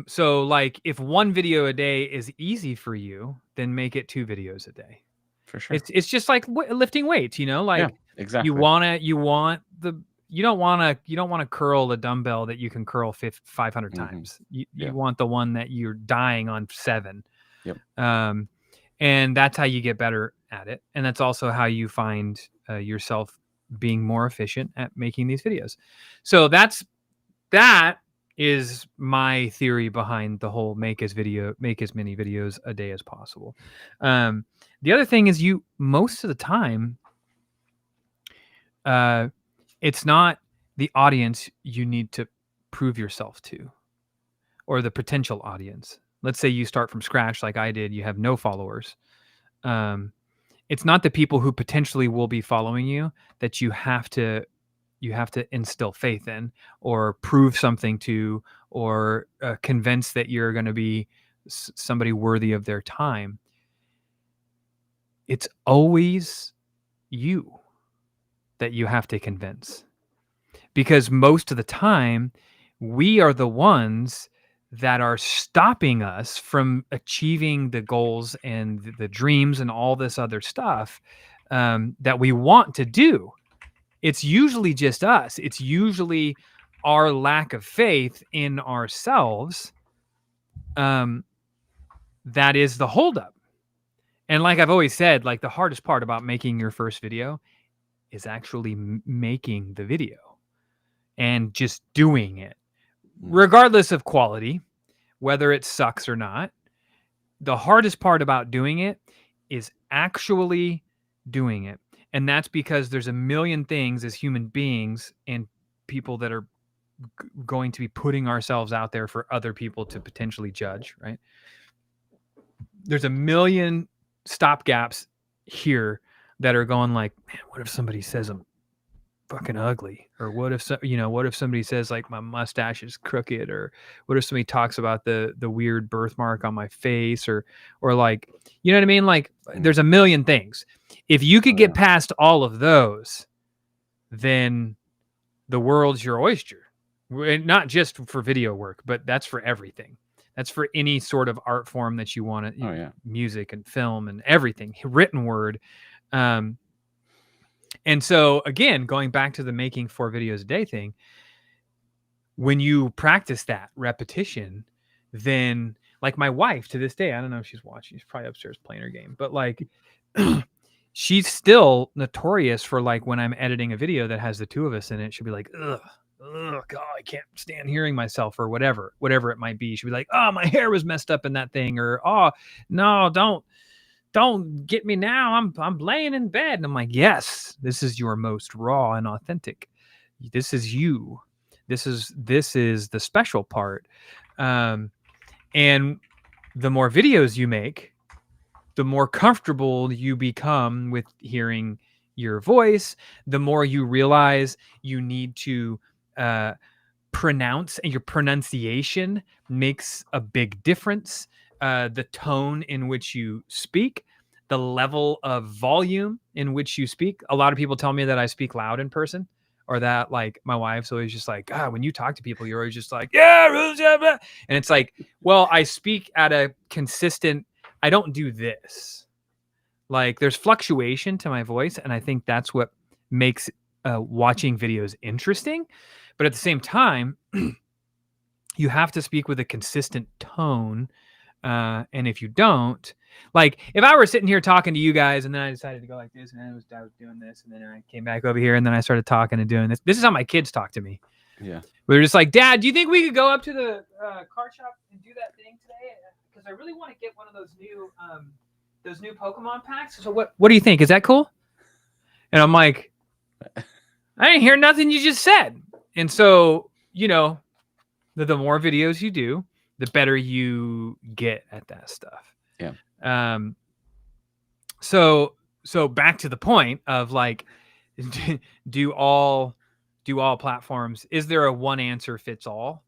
So like if 1 video a day is easy for you, then make it 2 videos a day. For sure. It's just like lifting weights, you know, like exactly. you don't want to curl a dumbbell that you can curl 500 times. You want the one that you're dying on 7. Yep. And that's how you get better at it. And that's also how you find yourself being more efficient at making these videos. So that is my theory behind the whole make as many videos a day as possible. The other thing is, most of the time, it's not the audience you need to prove yourself to, or the potential audience. Let's say you start from scratch like I did, you have no followers. It's not the people who potentially will be following you that you have to instill faith in, or prove something to, or convince that you're going to be somebody worthy of their time. It's always you that you have to convince, because most of the time we are the ones that are stopping us from achieving the goals and the dreams and all this other stuff that we want to do. It's usually just us. It's usually our lack of faith in ourselves that is the holdup. And like I've always said, like the hardest part about making your first video is actually making the video and just doing it, regardless of quality, whether it sucks or not. The hardest part about doing it is actually doing it. And that's because there's a million things as human beings and people that are going to be putting ourselves out there for other people to potentially judge, right? There's a million stopgaps here that are going like, man, what if somebody says I'm fucking ugly? Or what if somebody says like my mustache is crooked? Or what if somebody talks about the weird birthmark on my face? Or like, you know what I mean? Like there's a million things. If you could get past all of those, then the world's your oyster. Not just for video work, but that's for everything. That's for any sort of art form that you want to, music and film and everything, written word. And so again, going back to the making 4 videos a day thing, when you practice that repetition, then like my wife to this day, I don't know if she's watching, she's probably upstairs playing her game, but like she's still notorious for like when I'm editing a video that has the 2 of us in it, she'll be like, ugh, God, I can't stand hearing myself, or whatever it might be. She'll be like, oh, my hair was messed up in that thing, or oh no, don't get me now. I'm laying in bed. And I'm like, yes, this is your most raw and authentic. This is you. This is the special part. And the more videos you make, the more comfortable you become with hearing your voice, the more you realize you need to pronounce, and your pronunciation makes a big difference. The tone in which you speak, the level of volume in which you speak. A lot of people tell me that I speak loud in person, or that like my wife's always just like, God, when you talk to people, you're always just like, yeah, and it's like, well, I speak at a consistent, I don't do this. Like there's fluctuation to my voice, and I think that's what makes watching videos interesting. But at the same time, you have to speak with a consistent tone. And if you don't, like if I were sitting here talking to you guys and then I decided to go like this, and then I was doing this, and then I came back over here and then I started talking and doing this. This is how my kids talk to me. Yeah. They're just like, Dad, do you think we could go up to the card shop and do that thing today? Because I really want to get one of those new Pokemon packs. So what do you think? Is that cool? And I'm like, I didn't hear nothing you just said. And so, you know, the more videos you do, the better you get at that stuff. Yeah. So back to the point of like, do all platforms, is there a one answer fits all?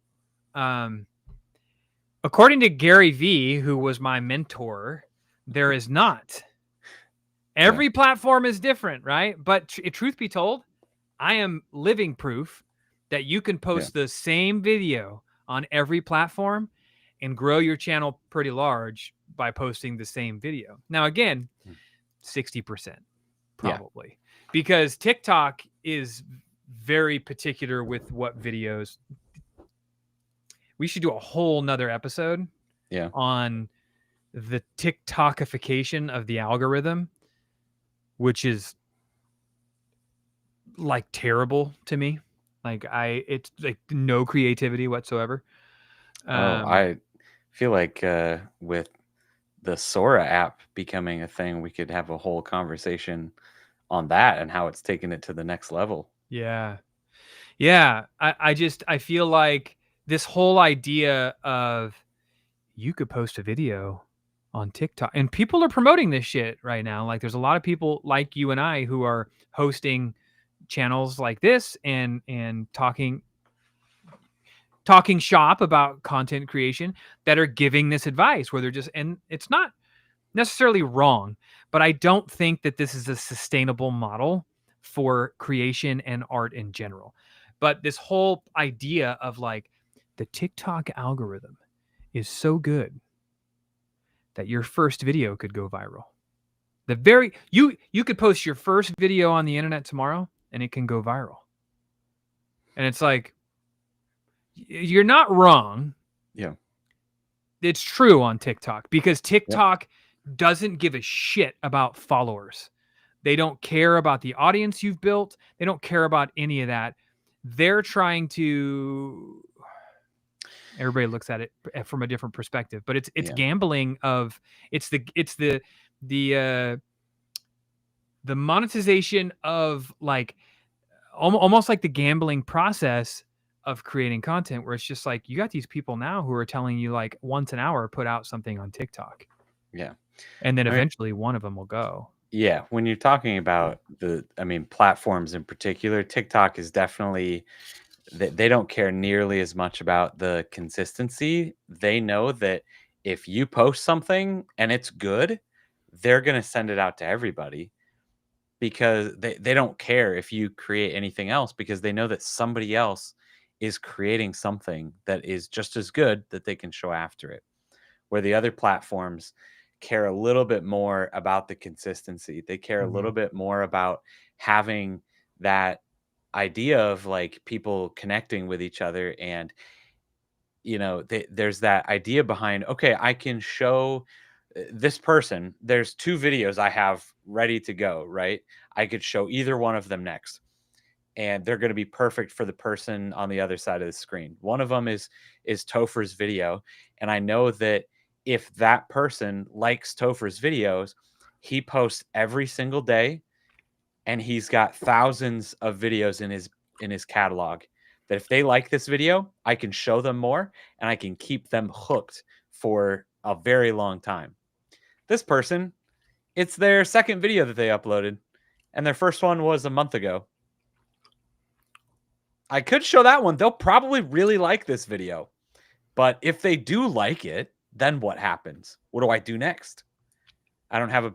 According to Gary Vee, who was my mentor, there is not. Every platform is different, right? But truth be told, I am living proof that you can post the same video on every platform and grow your channel pretty large by posting the same video. Now, again, 60% probably, because TikTok is very particular with what videos. We should do a whole nother episode on the TikTokification of the algorithm, which is like terrible to me. Like it's like no creativity whatsoever. I feel like with the Sora app becoming a thing, we could have a whole conversation on that and how it's taken it to the next level. Yeah. I feel like this whole idea of you could post a video on TikTok, and people are promoting this shit right now. Like there's a lot of people like you and I who are hosting channels like this and talking shop about content creation that are giving this advice where they're just, and it's not necessarily wrong, but I don't think that this is a sustainable model for creation and art in general. But this whole idea of like the TikTok algorithm is so good that your first video could go viral. You could post your first video on the internet tomorrow and it can go viral. And it's like, you're not wrong. Yeah. It's true on TikTok, because TikTok doesn't give a shit about followers. They don't care about the audience you've built. They don't care about any of that. They're trying to, everybody looks at it from a different perspective, but it's gambling of, it's the monetization of like almost like the gambling process of creating content, where it's just like you got these people now who are telling you like once an hour put out something on TikTok. Yeah. And then eventually one of them will go. Yeah, when you're talking about platforms in particular, TikTok is definitely, they don't care nearly as much about the consistency. They know that if you post something and it's good, they're going to send it out to everybody, because they don't care if you create anything else, because they know that somebody else is creating something that is just as good that they can show after it. Where the other platforms care a little bit more about the consistency. They care a little bit more about having that idea of like people connecting with each other. And, you know, there's that idea behind, okay, I can show this person, there's 2 videos I have ready to go, right? I could show either one of them next, and they're going to be perfect for the person on the other side of the screen. One of them is Topher's video, and I know that if that person likes Topher's videos, he posts every single day, and he's got thousands of videos in his catalog, that if they like this video, I can show them more and I can keep them hooked for a very long time. This person, it's their second video that they uploaded, and their first one was a month ago. I could show that one. They'll probably really like this video. But if they do like it, then what happens? What do I do next? I don't have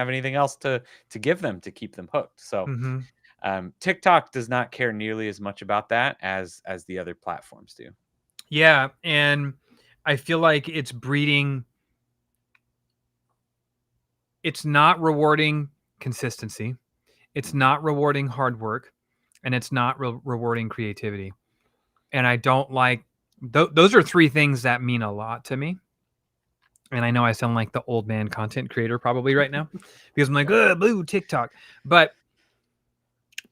anything else to give them to keep them hooked. So TikTok does not care nearly as much about that as the other platforms do. Yeah, and I feel like it's breeding. It's not rewarding consistency. It's not rewarding hard work, and it's not rewarding creativity. And I don't like those are three things that mean a lot to me. And I know I sound like the old man content creator probably right now because I'm like, boo, TikTok. But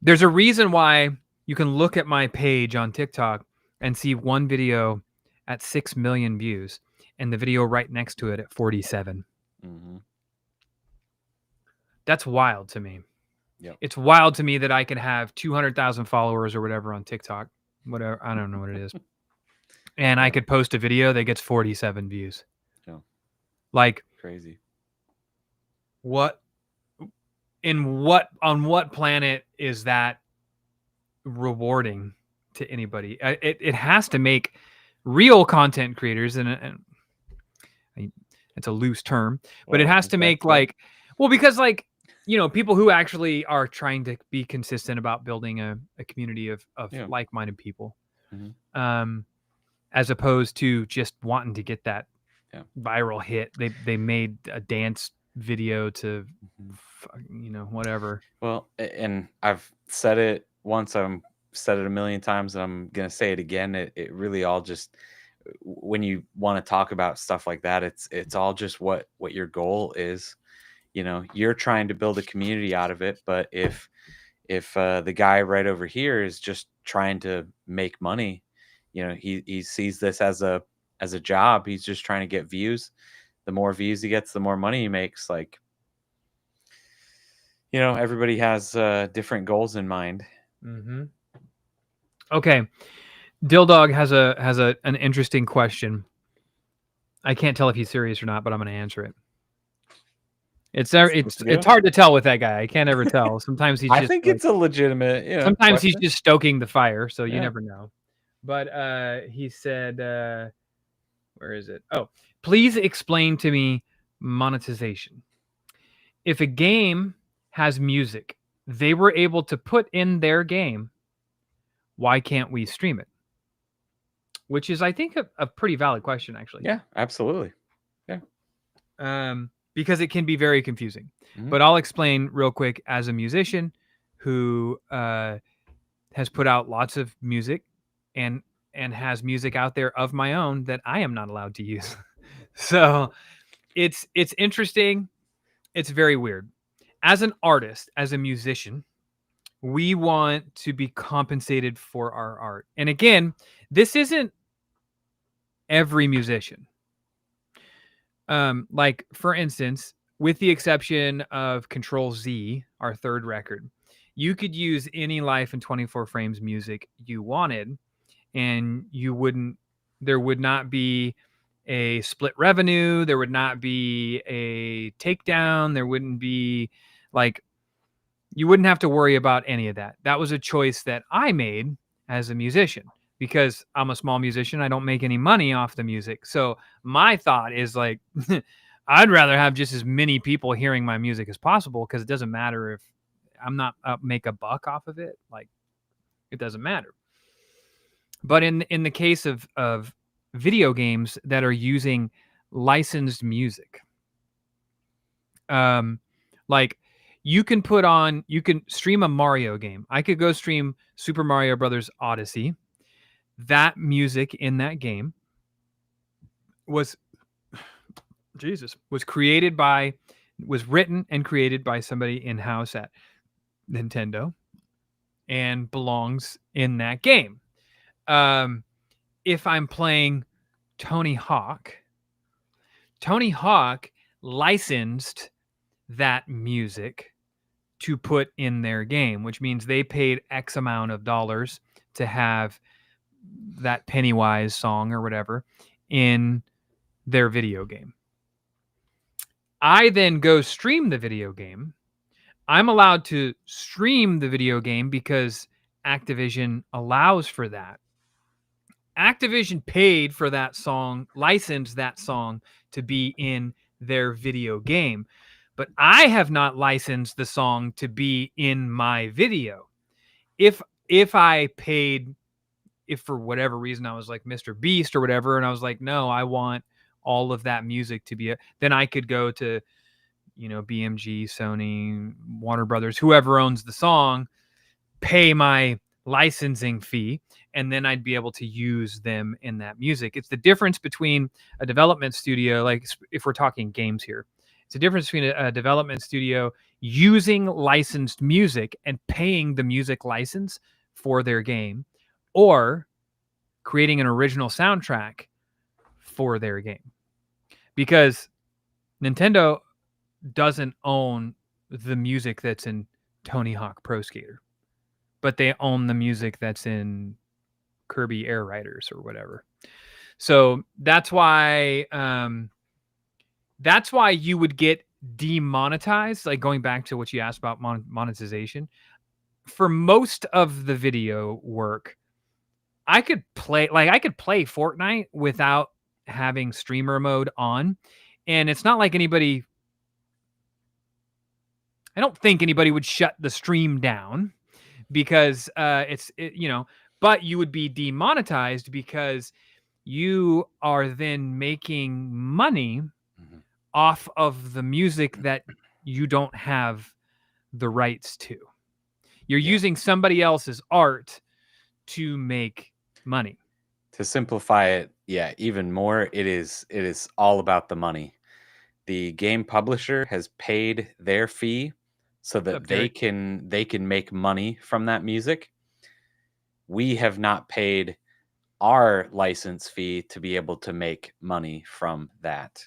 there's a reason why you can look at my page on TikTok and see one video at 6 million views and the video right next to it at 47. That's wild to me. Yep. It's wild to me that I can have 200,000 followers or whatever on TikTok. Whatever, I don't know what it is. And I could post a video that gets 47 views. Yeah. Like crazy. On what planet is that rewarding to anybody? It has to make real content creators, and it's a loose term, but it has to make because people who actually are trying to be consistent about building a community of like-minded people, as opposed to just wanting to get that viral hit. They made a dance video to whatever. Well, and I've said it once, I've said it a million times, and I'm gonna say it again. It really all just, when you want to talk about stuff like that, it's all just what your goal is. You're trying to build a community out of it, but if the guy right over here is just trying to make money, he sees this as a job. He's just trying to get views. The more views he gets, the more money he makes. Like, everybody has different goals in mind. Okay, Dildog has an interesting question. I can't tell if he's serious or not, but I'm going to answer it. It's hard to tell with that guy. I can't ever tell. Sometimes he's. I think it's a legitimate. Sometimes he's just stoking the fire, so you never know. But he said, "Where is it? Oh, please explain to me monetization. If a game has music they were able to put in their game, why can't we stream it?" Which is, I think, a pretty valid question, actually. Yeah, absolutely. Yeah. Because it can be very confusing. But I'll explain real quick. As a musician who has put out lots of music and has music out there of my own that I am not allowed to use. So it's interesting. It's very weird. As an artist, as a musician, we want to be compensated for our art. And again, this isn't every musician. Like, for instance, with the exception of Control Z, our third record, you could use any Life in 24 Frames music you wanted, and there would not be a split revenue. There would not be a takedown. There wouldn't be, you wouldn't have to worry about any of that. That was a choice that I made as a musician because I'm a small musician. I don't make any money off the music. So my thought is I'd rather have just as many people hearing my music as possible, because it doesn't matter if I'm not make a buck off of it. It doesn't matter. But in the case of video games that are using licensed music, you can stream a Mario game. I could go stream Super Mario Brothers Odyssey. That music in that game was written and created by somebody in-house at Nintendo and belongs in that game. If I'm playing Tony Hawk licensed that music to put in their game, which means they paid X amount of dollars to have that Pennywise song or whatever in their video game. I then go stream the video game. I'm allowed to stream the video game because Activision allows for that. Activision paid for that song, licensed that song to be in their video game. But I have not licensed the song to be in my video. If I paid, if for whatever reason I was like Mr. Beast or whatever, and I was like, no, I want all of that music to be then I could go to, BMG, Sony, Warner Brothers, whoever owns the song, pay my licensing fee, and then I'd be able to use them in that music. It's the difference between a development studio, like if we're talking games here, it's a difference between a development studio using licensed music and paying the music license for their game, or creating an original soundtrack for their game. Because Nintendo doesn't own the music that's in Tony Hawk Pro Skater, but they own the music that's in Kirby Air Riders or whatever. So that's why you would get demonetized. Like going back to what you asked about monetization, for most of the video work, I could play Fortnite without having streamer mode on, and it's not like I don't think anybody would shut the stream down because but you would be demonetized because you are then making money off of the music that you don't have the rights to. You're using somebody else's art to make money. To simplify it, even more, it is all about the money. The game publisher has paid their fee so that they can make money from that music. We have not paid our license fee to be able to make money from that.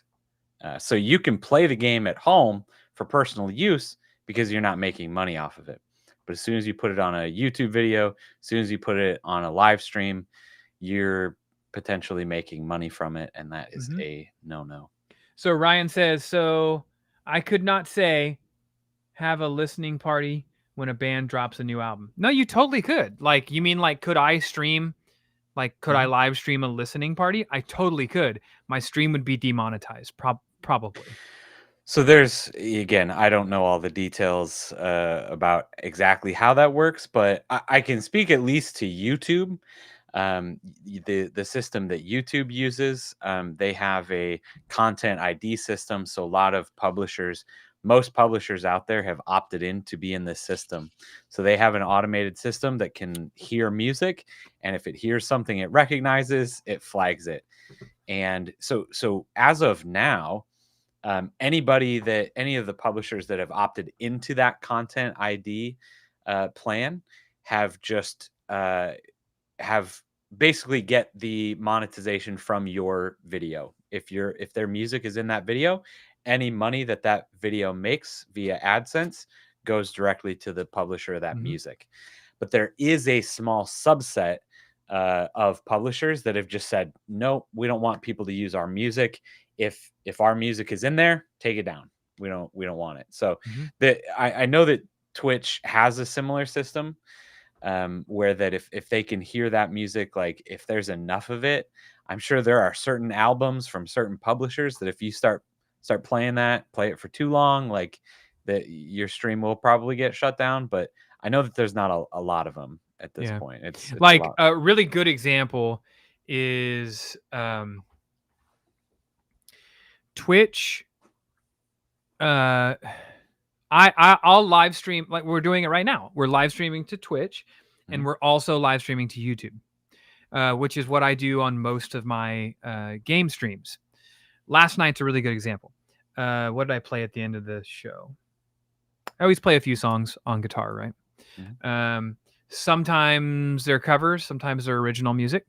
So you can play the game at home for personal use because you're not making money off of it. But as soon as you put it on a YouTube video, as soon as you put it on a live stream, you're potentially making money from it, and that is a no-no. So Ryan says, so I could not say have a listening party when a band drops a new album. No, you totally could. Like, you mean like, could I stream? Like, could I live stream a listening party? I totally could. My stream would be demonetized, probably. So there's, again, I don't know all the details about exactly how that works, but I can speak at least to YouTube. The system that YouTube uses, they have a content ID system. So a lot of most publishers out there have opted in to be in this system. So they have an automated system that can hear music, and if it hears something it recognizes, it flags it. And so as of now, any of the publishers that have opted into that content ID plan have just have basically get the monetization from your video. If their music is in that video, any money that video makes via AdSense goes directly to the publisher of that music. But there is a small subset of publishers that have just said, no, we don't want people to use our music. If our music is in there, take it down. We don't want it. So I know that Twitch has a similar system where that if they can hear that music, like if there's enough of it, I'm sure there are certain albums from certain publishers that if you start playing play it for too long, like that your stream will probably get shut down. But I know that there's not a lot of them at this point. It's like a really good example is Twitch. I'll live stream, like we're doing it right now. We're live streaming to Twitch, and we're also live streaming to YouTube, which is what I do on most of my game streams. Last night's a really good example. What did I play at the end of the show? I always play a few songs on guitar, right? Sometimes they're covers, sometimes they're original music.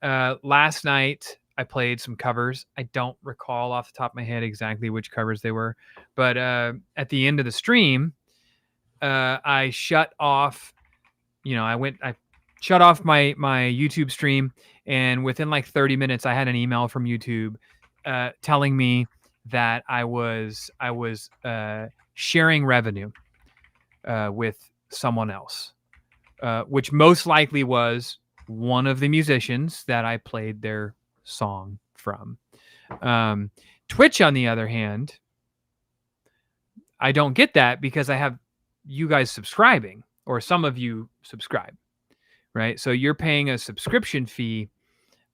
Last night I played some covers. I don't recall off the top of my head exactly which covers they were, but at the end of the stream, I shut off. I shut off my YouTube stream, and within like 30 minutes, I had an email from YouTube telling me that I was sharing revenue. with someone else, which most likely was one of the musicians that I played their song from. Twitch, on the other hand, I don't get that because I have you guys subscribing, or some of you subscribe, right? So you're paying a subscription fee,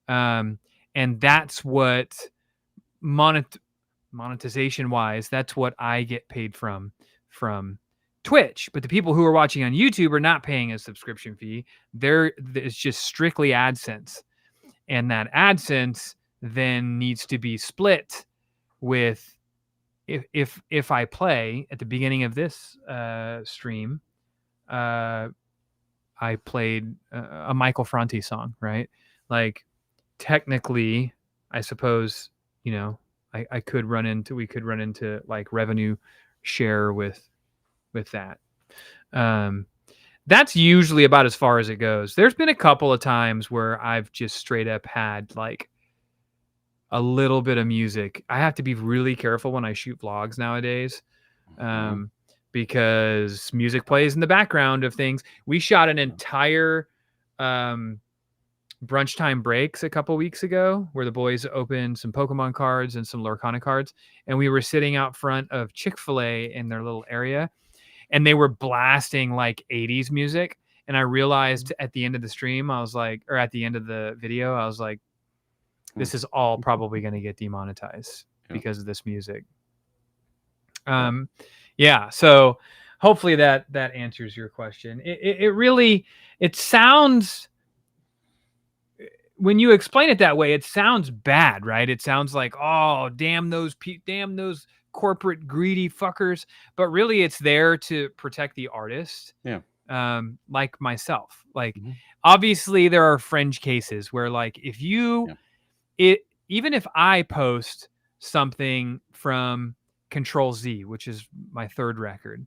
and that's what monetization wise, that's what I get paid from Twitch. But the people who are watching on YouTube are not paying a subscription fee. It's just strictly AdSense, and that AdSense then needs to be split with, if I play at the beginning of this stream, I played a Michael Franti song, right? Like, technically, I suppose, we could run into like revenue share with that. That's usually about as far as it goes. There's been a couple of times where I've just straight up had like a little bit of music. I have to be really careful when I shoot vlogs nowadays, because music plays in the background of things. We shot an entire brunch time breaks a couple weeks ago where the boys opened some Pokemon cards and some Lorcana cards, and we were sitting out front of Chick-fil-A in their little area, and they were blasting like 80s music. And I realized at the end of the stream, I was like, or at the end of the video, I was like, this is all probably going to get demonetized because of this music. Yeah. So hopefully that answers your question. It really, it sounds, when you explain it that way, it sounds bad, right? It sounds like, oh, damn those corporate greedy fuckers. But really, it's there to protect the artist. Yeah. Like myself. Like, obviously, there are fringe cases where, like, if you, even if I post something from Control Z, which is my third record,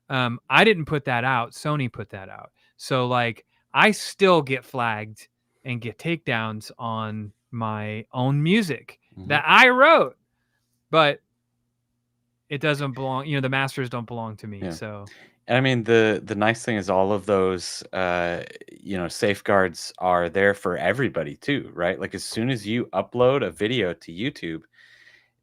I didn't put that out. Sony put that out. So, like, I still get flagged and get takedowns on my own music that I wrote, but it doesn't belong, the masters don't belong to me. So, and I mean, the nice thing is all of those, safeguards are there for everybody too, right? Like, as soon as you upload a video to YouTube,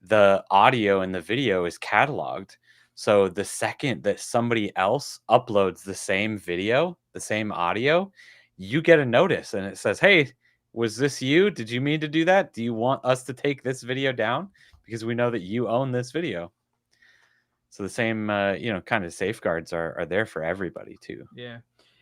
the audio and the video is cataloged. So the second that somebody else uploads the same video, the same audio, you get a notice and it says, "Hey, was this you? Did you mean to do that? Do you want us to take this video down? Because we know that you own this video." So the same, kind of safeguards are there for everybody too. Yeah.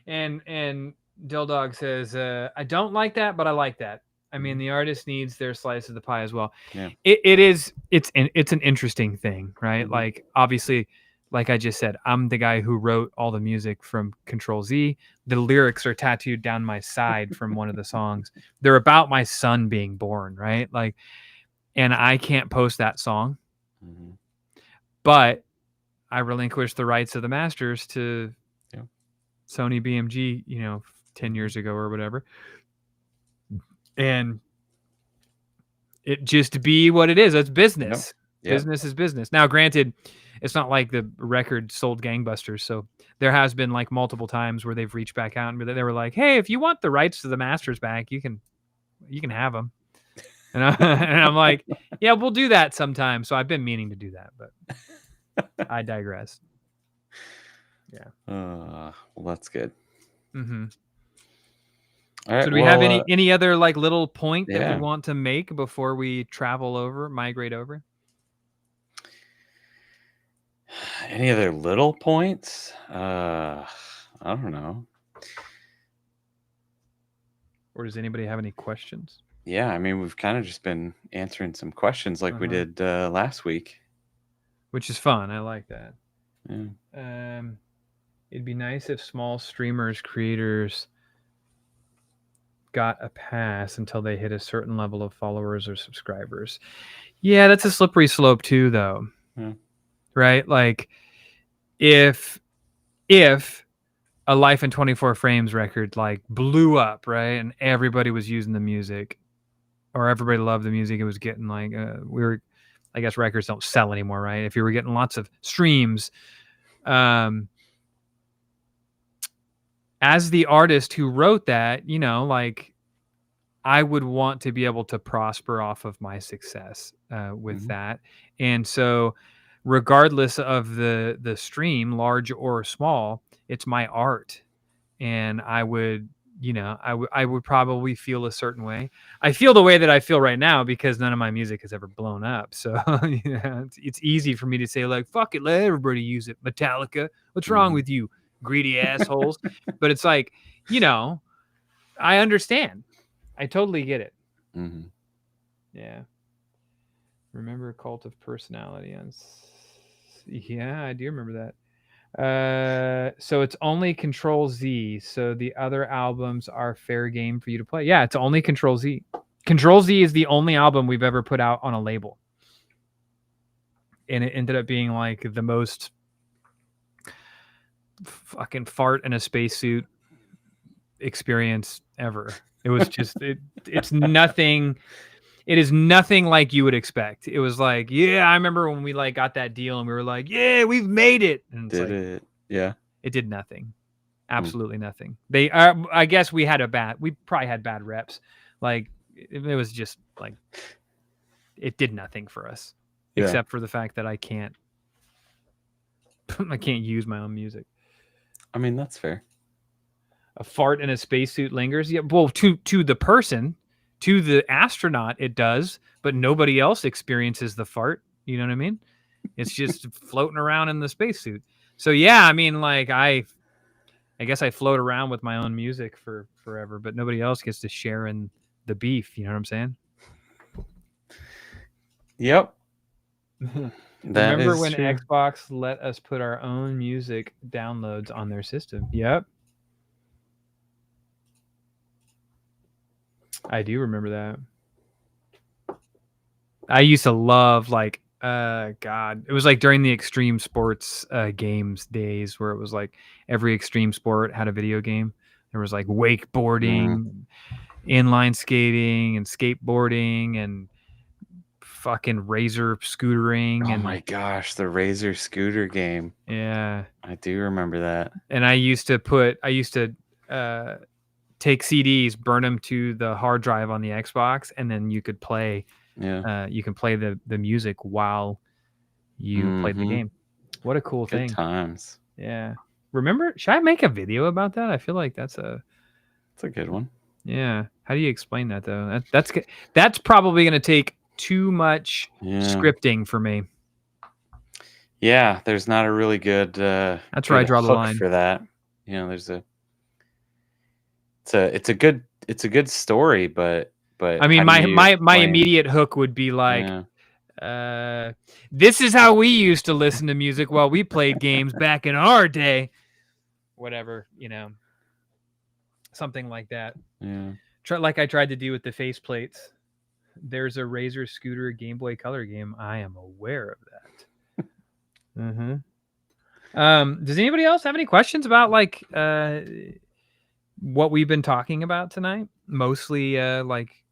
And Dill Dog says, I don't like that, but I like that. I mean, the artist needs their slice of the pie as well. Yeah. It's an interesting thing, right? Like, obviously, like I just said, I'm the guy who wrote all the music from Control Z. The lyrics are tattooed down my side from one of the songs. They're about my son being born, right? Like, and I can't post that song, but I relinquished the rights of the masters to Sony BMG, 10 years ago or whatever. And it just be what it is. It's business. Business is business. Now, granted, it's not like the record sold gangbusters. So there has been like multiple times where they've reached back out and they were like, "Hey, if you want the rights to the masters back, you can have them." And I'm like, "Yeah, we'll do that sometime." So I've been meaning to do that, but I digress. Yeah. Well, that's good. All right, so do we have any other like little point that we want to make before we migrate over? Any other little points? I don't know. Or does anybody have any questions? Yeah, I mean, we've kind of just been answering some questions like we did last week. Which is fun. I like that. Yeah. It'd be nice if small streamers, creators got a pass until they hit a certain level of followers or subscribers. Yeah, that's a slippery slope too, though. Right? Like, if a Life in 24 Frames record like blew up, right, and everybody was using the music, or everybody loved the music, it was getting like I guess records don't sell anymore, right? If you were getting lots of streams, as the artist who wrote that, you know, like I would want to be able to prosper off of my success with Mhm. that. And so regardless of the stream, large or small, it's my art. And I would, you know, I would probably feel a certain way. I feel the way that I feel right now because none of my music has ever blown up. So you know, it's easy for me to say like, fuck it, let everybody use it. Metallica, what's wrong Mhm. with you, greedy assholes? But it's like, you know, I understand. I totally get it. Mhm. Yeah. Remember Cult of Personality on yeah, I do remember that. So it's only Control Z. So the other albums are fair game for you to play. Yeah, it's only Control Z. Control Z is the only album we've ever put out on a label. And it ended up being like the most fucking fart in a spacesuit experience ever. It was just it's nothing. It is nothing like you would expect. It was like, yeah, I remember when we like got that deal and we were like, yeah, we've made it. And it's Did like, it? Yeah. it did nothing. Mm. Absolutely nothing. They I guess we probably had bad reps. Like it was just like, it did nothing for us Yeah. except for the fact that I can't I can't use my own music. I mean, that's fair. A fart in a spacesuit lingers. Yeah, well, to the person, to the astronaut, it does, but nobody else experiences the fart. You know what I mean? It's just floating around in the spacesuit. So yeah, I mean, like I guess I float around with my own music for forever, but nobody else gets to share in the beef. You know what I'm saying? Yep. That Remember is when true. Xbox let us put our own music downloads on their system? Yep. I do remember that. I used to love like God, it was like during the extreme sports games days where it was like every extreme sport had a video game. There was like Mm. wakeboarding, inline skating, and skateboarding, and fucking razor scootering, Oh and my gosh, the Razor scooter game. yeah. I do remember that. And I used to take CDs, burn them to the hard drive on the Xbox, and then you could play. Yeah. You can play the music while you played the Mhm. game. What a cool Good thing! times. Yeah. Remember? Should I make a video about that? I feel like that's a It's a good one. yeah. How do you explain that though? That's probably going to take too much Yeah. scripting for me. Yeah, there's not a really good That's where I good draw the hook line. for that. You know, it's a good story, but I how mean, do my you my my explain? immediate hook would be like, Yeah. this is how we used to listen to music while we played games back in our day. Whatever, you know, something like that. Yeah. Like I tried to do with the faceplates. There's a Razor Scooter Game Boy Color game. I am aware of that. Does anybody else have any questions about like what we've been talking about tonight? Mostly like,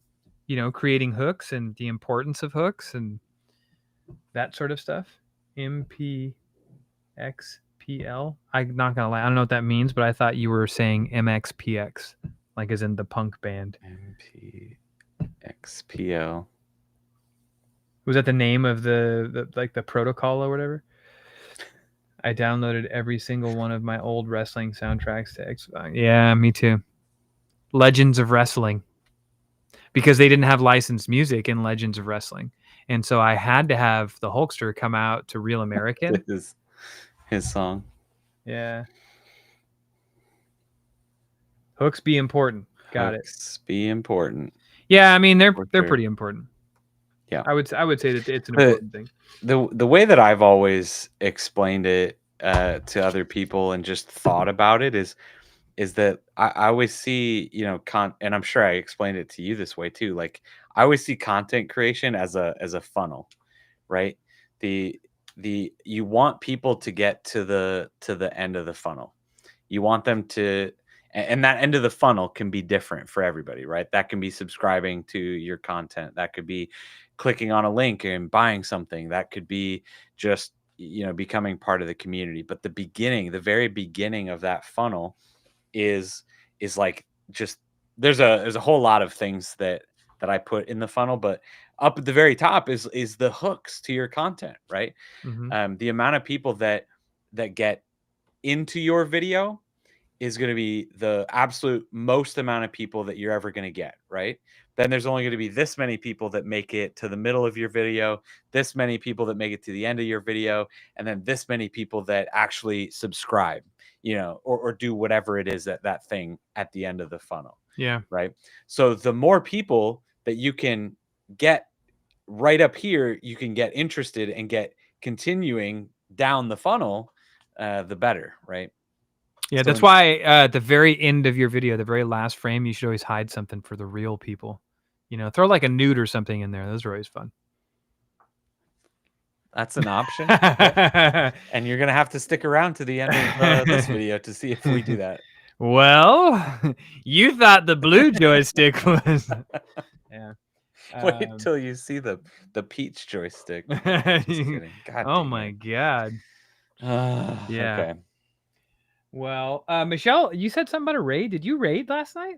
you know, creating hooks and the importance of hooks and that sort of stuff. MPXPL. I'm not gonna lie, I don't know what that means, but I thought you were saying MXPX, like as in the punk band. MPXPL. Was that the name of the like the protocol or whatever? I downloaded every single one of my old wrestling soundtracks to Xbox. Yeah, me too. Legends of Wrestling. Because they didn't have licensed music in Legends of Wrestling. And so I had to have the Hulkster come out to Real American. His song. Yeah. Hooks be important. Got it. Hooks be important. Yeah, I mean they're Sure. pretty important. Yeah. I would say that it's an important thing. The way that I've always explained it to other people and just thought about it is that I always see, you know, and I'm sure I explained it to you this way too. Like I always see content creation as a funnel, right? The you want people to get to the end of the funnel. You want them to, and that end of the funnel can be different for everybody, right? That can be subscribing to your content. That could be clicking on a link and buying something. That could be just, you know, becoming part of the community. But the very beginning of that funnel is like just there's a whole lot of things that I put in the funnel, but up at the very top is the hooks to your content, right? The amount of people that get into your video is going to be the absolute most amount of people that you're ever going to get, right? Then there's only going to be this many people that make it to the middle of your video, this many people that make it to the end of your video, and then this many people that actually subscribe, or do whatever it is that thing at the end of the funnel. Yeah. Right. So the more people that you can get right up here, you can get interested and get continuing down the funnel, the better, right? Yeah, So that's why at the very end of your video, the very last frame, you should always hide something for the real people. Throw like a nude or something in there. Those are always fun. That's an option. Yep. And you're going to have to stick around to the end of this video to see if we do that. Well, you thought the blue joystick was... Yeah. Wait till you see the peach joystick. Just kidding. God oh my God. Yeah. Okay. Well, Michelle, you said something about a raid. Did you raid last night?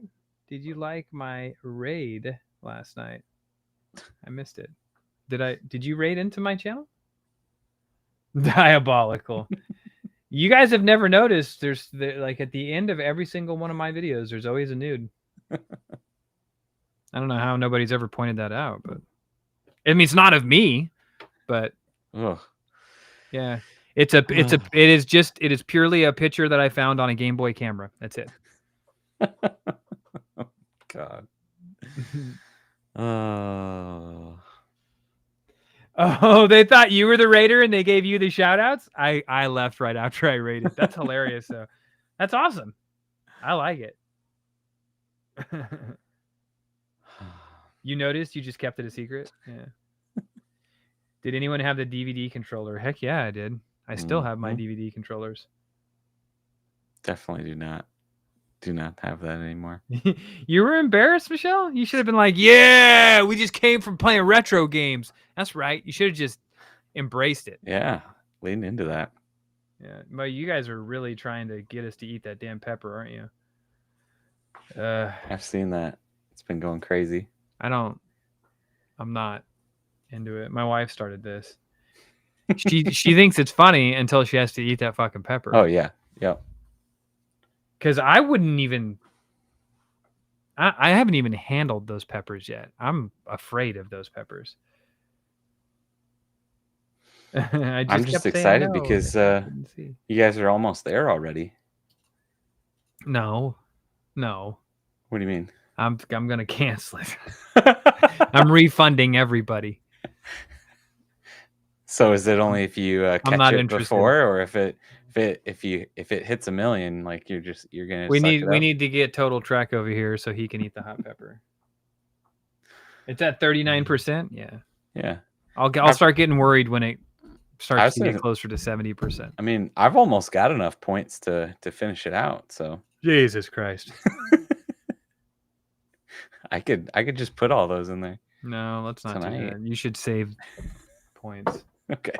Did you like my raid last night? I missed it. Did you raid into my channel? Diabolical. You guys have never noticed like at the end of every single one of my videos, there's always a nude. I don't know how nobody's ever pointed that out, but I mean, it's not of me, but yeah, it is purely a picture that I found on a Game Boy camera. That's it. God. Oh, they thought you were the raider and they gave you the shout outs? I left right after I raided. That's hilarious. So that's awesome. I like it. You noticed you just kept it a secret? Yeah. Did anyone have the DVD controller? Heck yeah, I did. I still have my DVD controllers. Definitely do not have that anymore. You were embarrassed, Michelle? You should have been like, yeah, we just came from playing retro games. That's right. You should have just embraced it. Yeah, lean into that. Yeah, but you guys are really trying to get us to eat that damn pepper, aren't you? I've seen that. It's been going crazy. I'm not into it. My wife started this. She thinks it's funny until she has to eat that fucking pepper. Oh yeah. Yep. Because I wouldn't even... I haven't even handled those peppers yet. I'm afraid of those peppers. I'm just excited because you guys are almost there already. No. What do you mean? I'm gonna cancel it. I'm refunding everybody. So is it only if you catch it interested. before, or if it hits 1 million, like you're gonna? We need to get Total Trek over here so he can eat the hot pepper. It's at 39%. Yeah. I'll start getting worried when it starts to get closer to 70%. I mean, I've almost got enough points to finish it out. So Jesus Christ. I could just put all those in there. No, let's not do that. You should save points. Okay.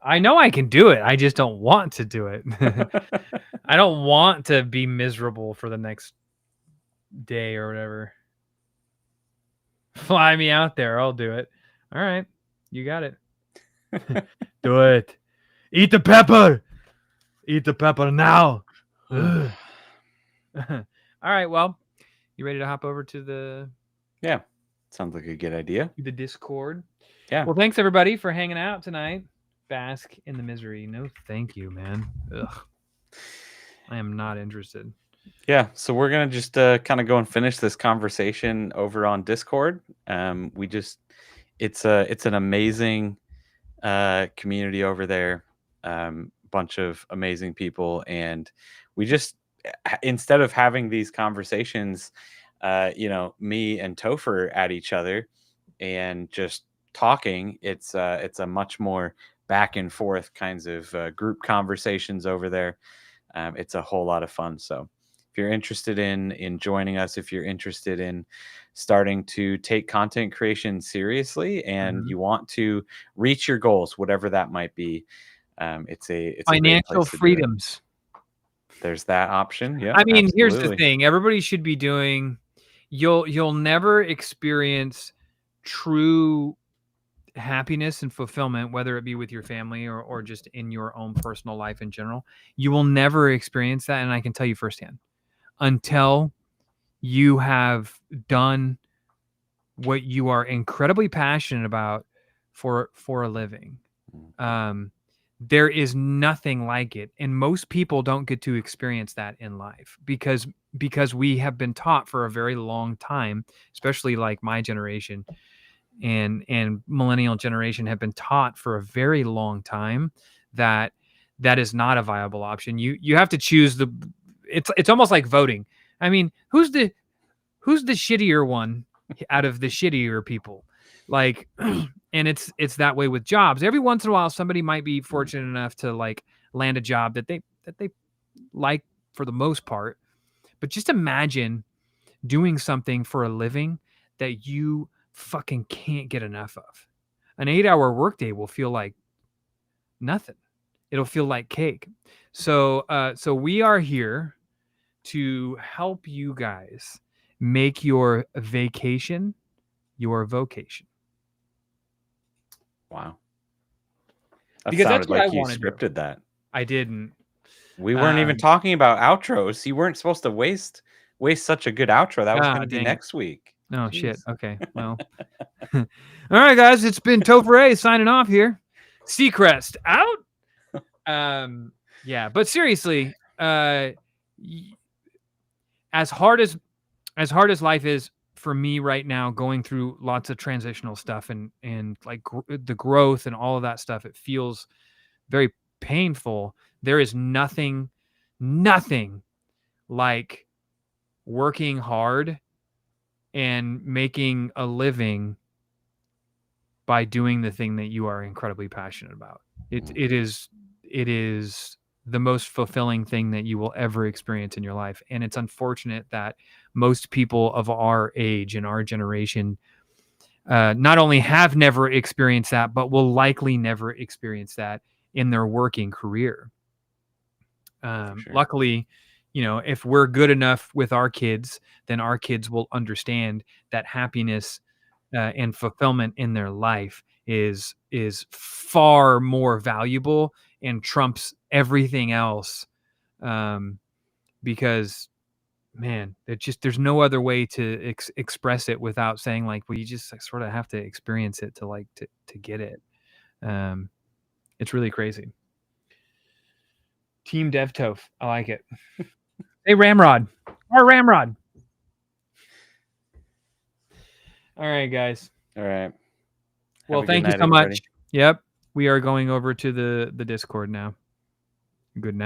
I know I can do it. I just don't want to do it. I don't want to be miserable for the next day or whatever. Fly me out there. I'll do it. All right. You got it. Do it. Eat the pepper. Eat the pepper now. All right. Well, you ready to hop over to the... Yeah. Sounds like a good idea. The Discord. Yeah. Well, thanks everybody for hanging out tonight. Bask in the misery. No, thank you, man. Ugh. I am not interested. Yeah. So we're going to just kind of go and finish this conversation over on Discord. It's an amazing community over there. Bunch of amazing people. And we just, instead of having these conversations, me and Topher at each other and just talking, it's a much more back and forth kinds of group conversations over there. It's a whole lot of fun. So if you're interested in joining us, if you're interested in starting to take content creation seriously and you want to reach your goals, whatever that might be, it's a financial freedoms. There's that option. Yeah, I mean, here's the absolutely. thing. Everybody should be doing you'll never experience true happiness and fulfillment, whether it be with your family or just in your own personal life in general. You will never experience that, and I can tell you firsthand, until you have done what you are incredibly passionate about for a living. There is nothing like it, and most people don't get to experience that in life because we have been taught for a very long time, especially like my generation and millennial generation have been taught for a very long time that that is not a viable option. You have to choose the. It's almost like voting. I mean, who's the shittier one out of the shittier people? Like, and it's that way with jobs. Every once in a while, somebody might be fortunate enough to like land a job that they like for the most part. But just imagine doing something for a living that you fucking can't get enough of. An 8-hour workday will feel like nothing. It'll feel like cake. So we are here to help you guys make your vacation your vocation. Wow. That Because that's sounded what I like you want to do. scripted that. I didn't. We weren't even talking about outros. You weren't supposed to waste such a good outro. That was going to be next week. Oh, shit. Okay. Well. All right, guys. It's been Topher signing off here. Seacrest out. Yeah, but seriously, as hard as life is for me right now, going through lots of transitional stuff and like the growth and all of that stuff, it feels very painful. There is nothing like working hard and making a living by doing the thing that you are incredibly passionate about. It is the most fulfilling thing that you will ever experience in your life. And it's unfortunate that most people of our age and our generation not only have never experienced that, but will likely never experience that in their working career. Sure. Luckily, if we're good enough with our kids, then our kids will understand that happiness and fulfillment in their life is far more valuable and trumps everything else. Because man, there's no other way to express it without saying like, well, you just sort of have to experience it to like to get it. It's really crazy. Team DevToph. I like it. Hey, Ramrod. Or Ramrod. All right, guys. All right. Well, thank you so much. Yep. We are going over to the Discord now. Good night.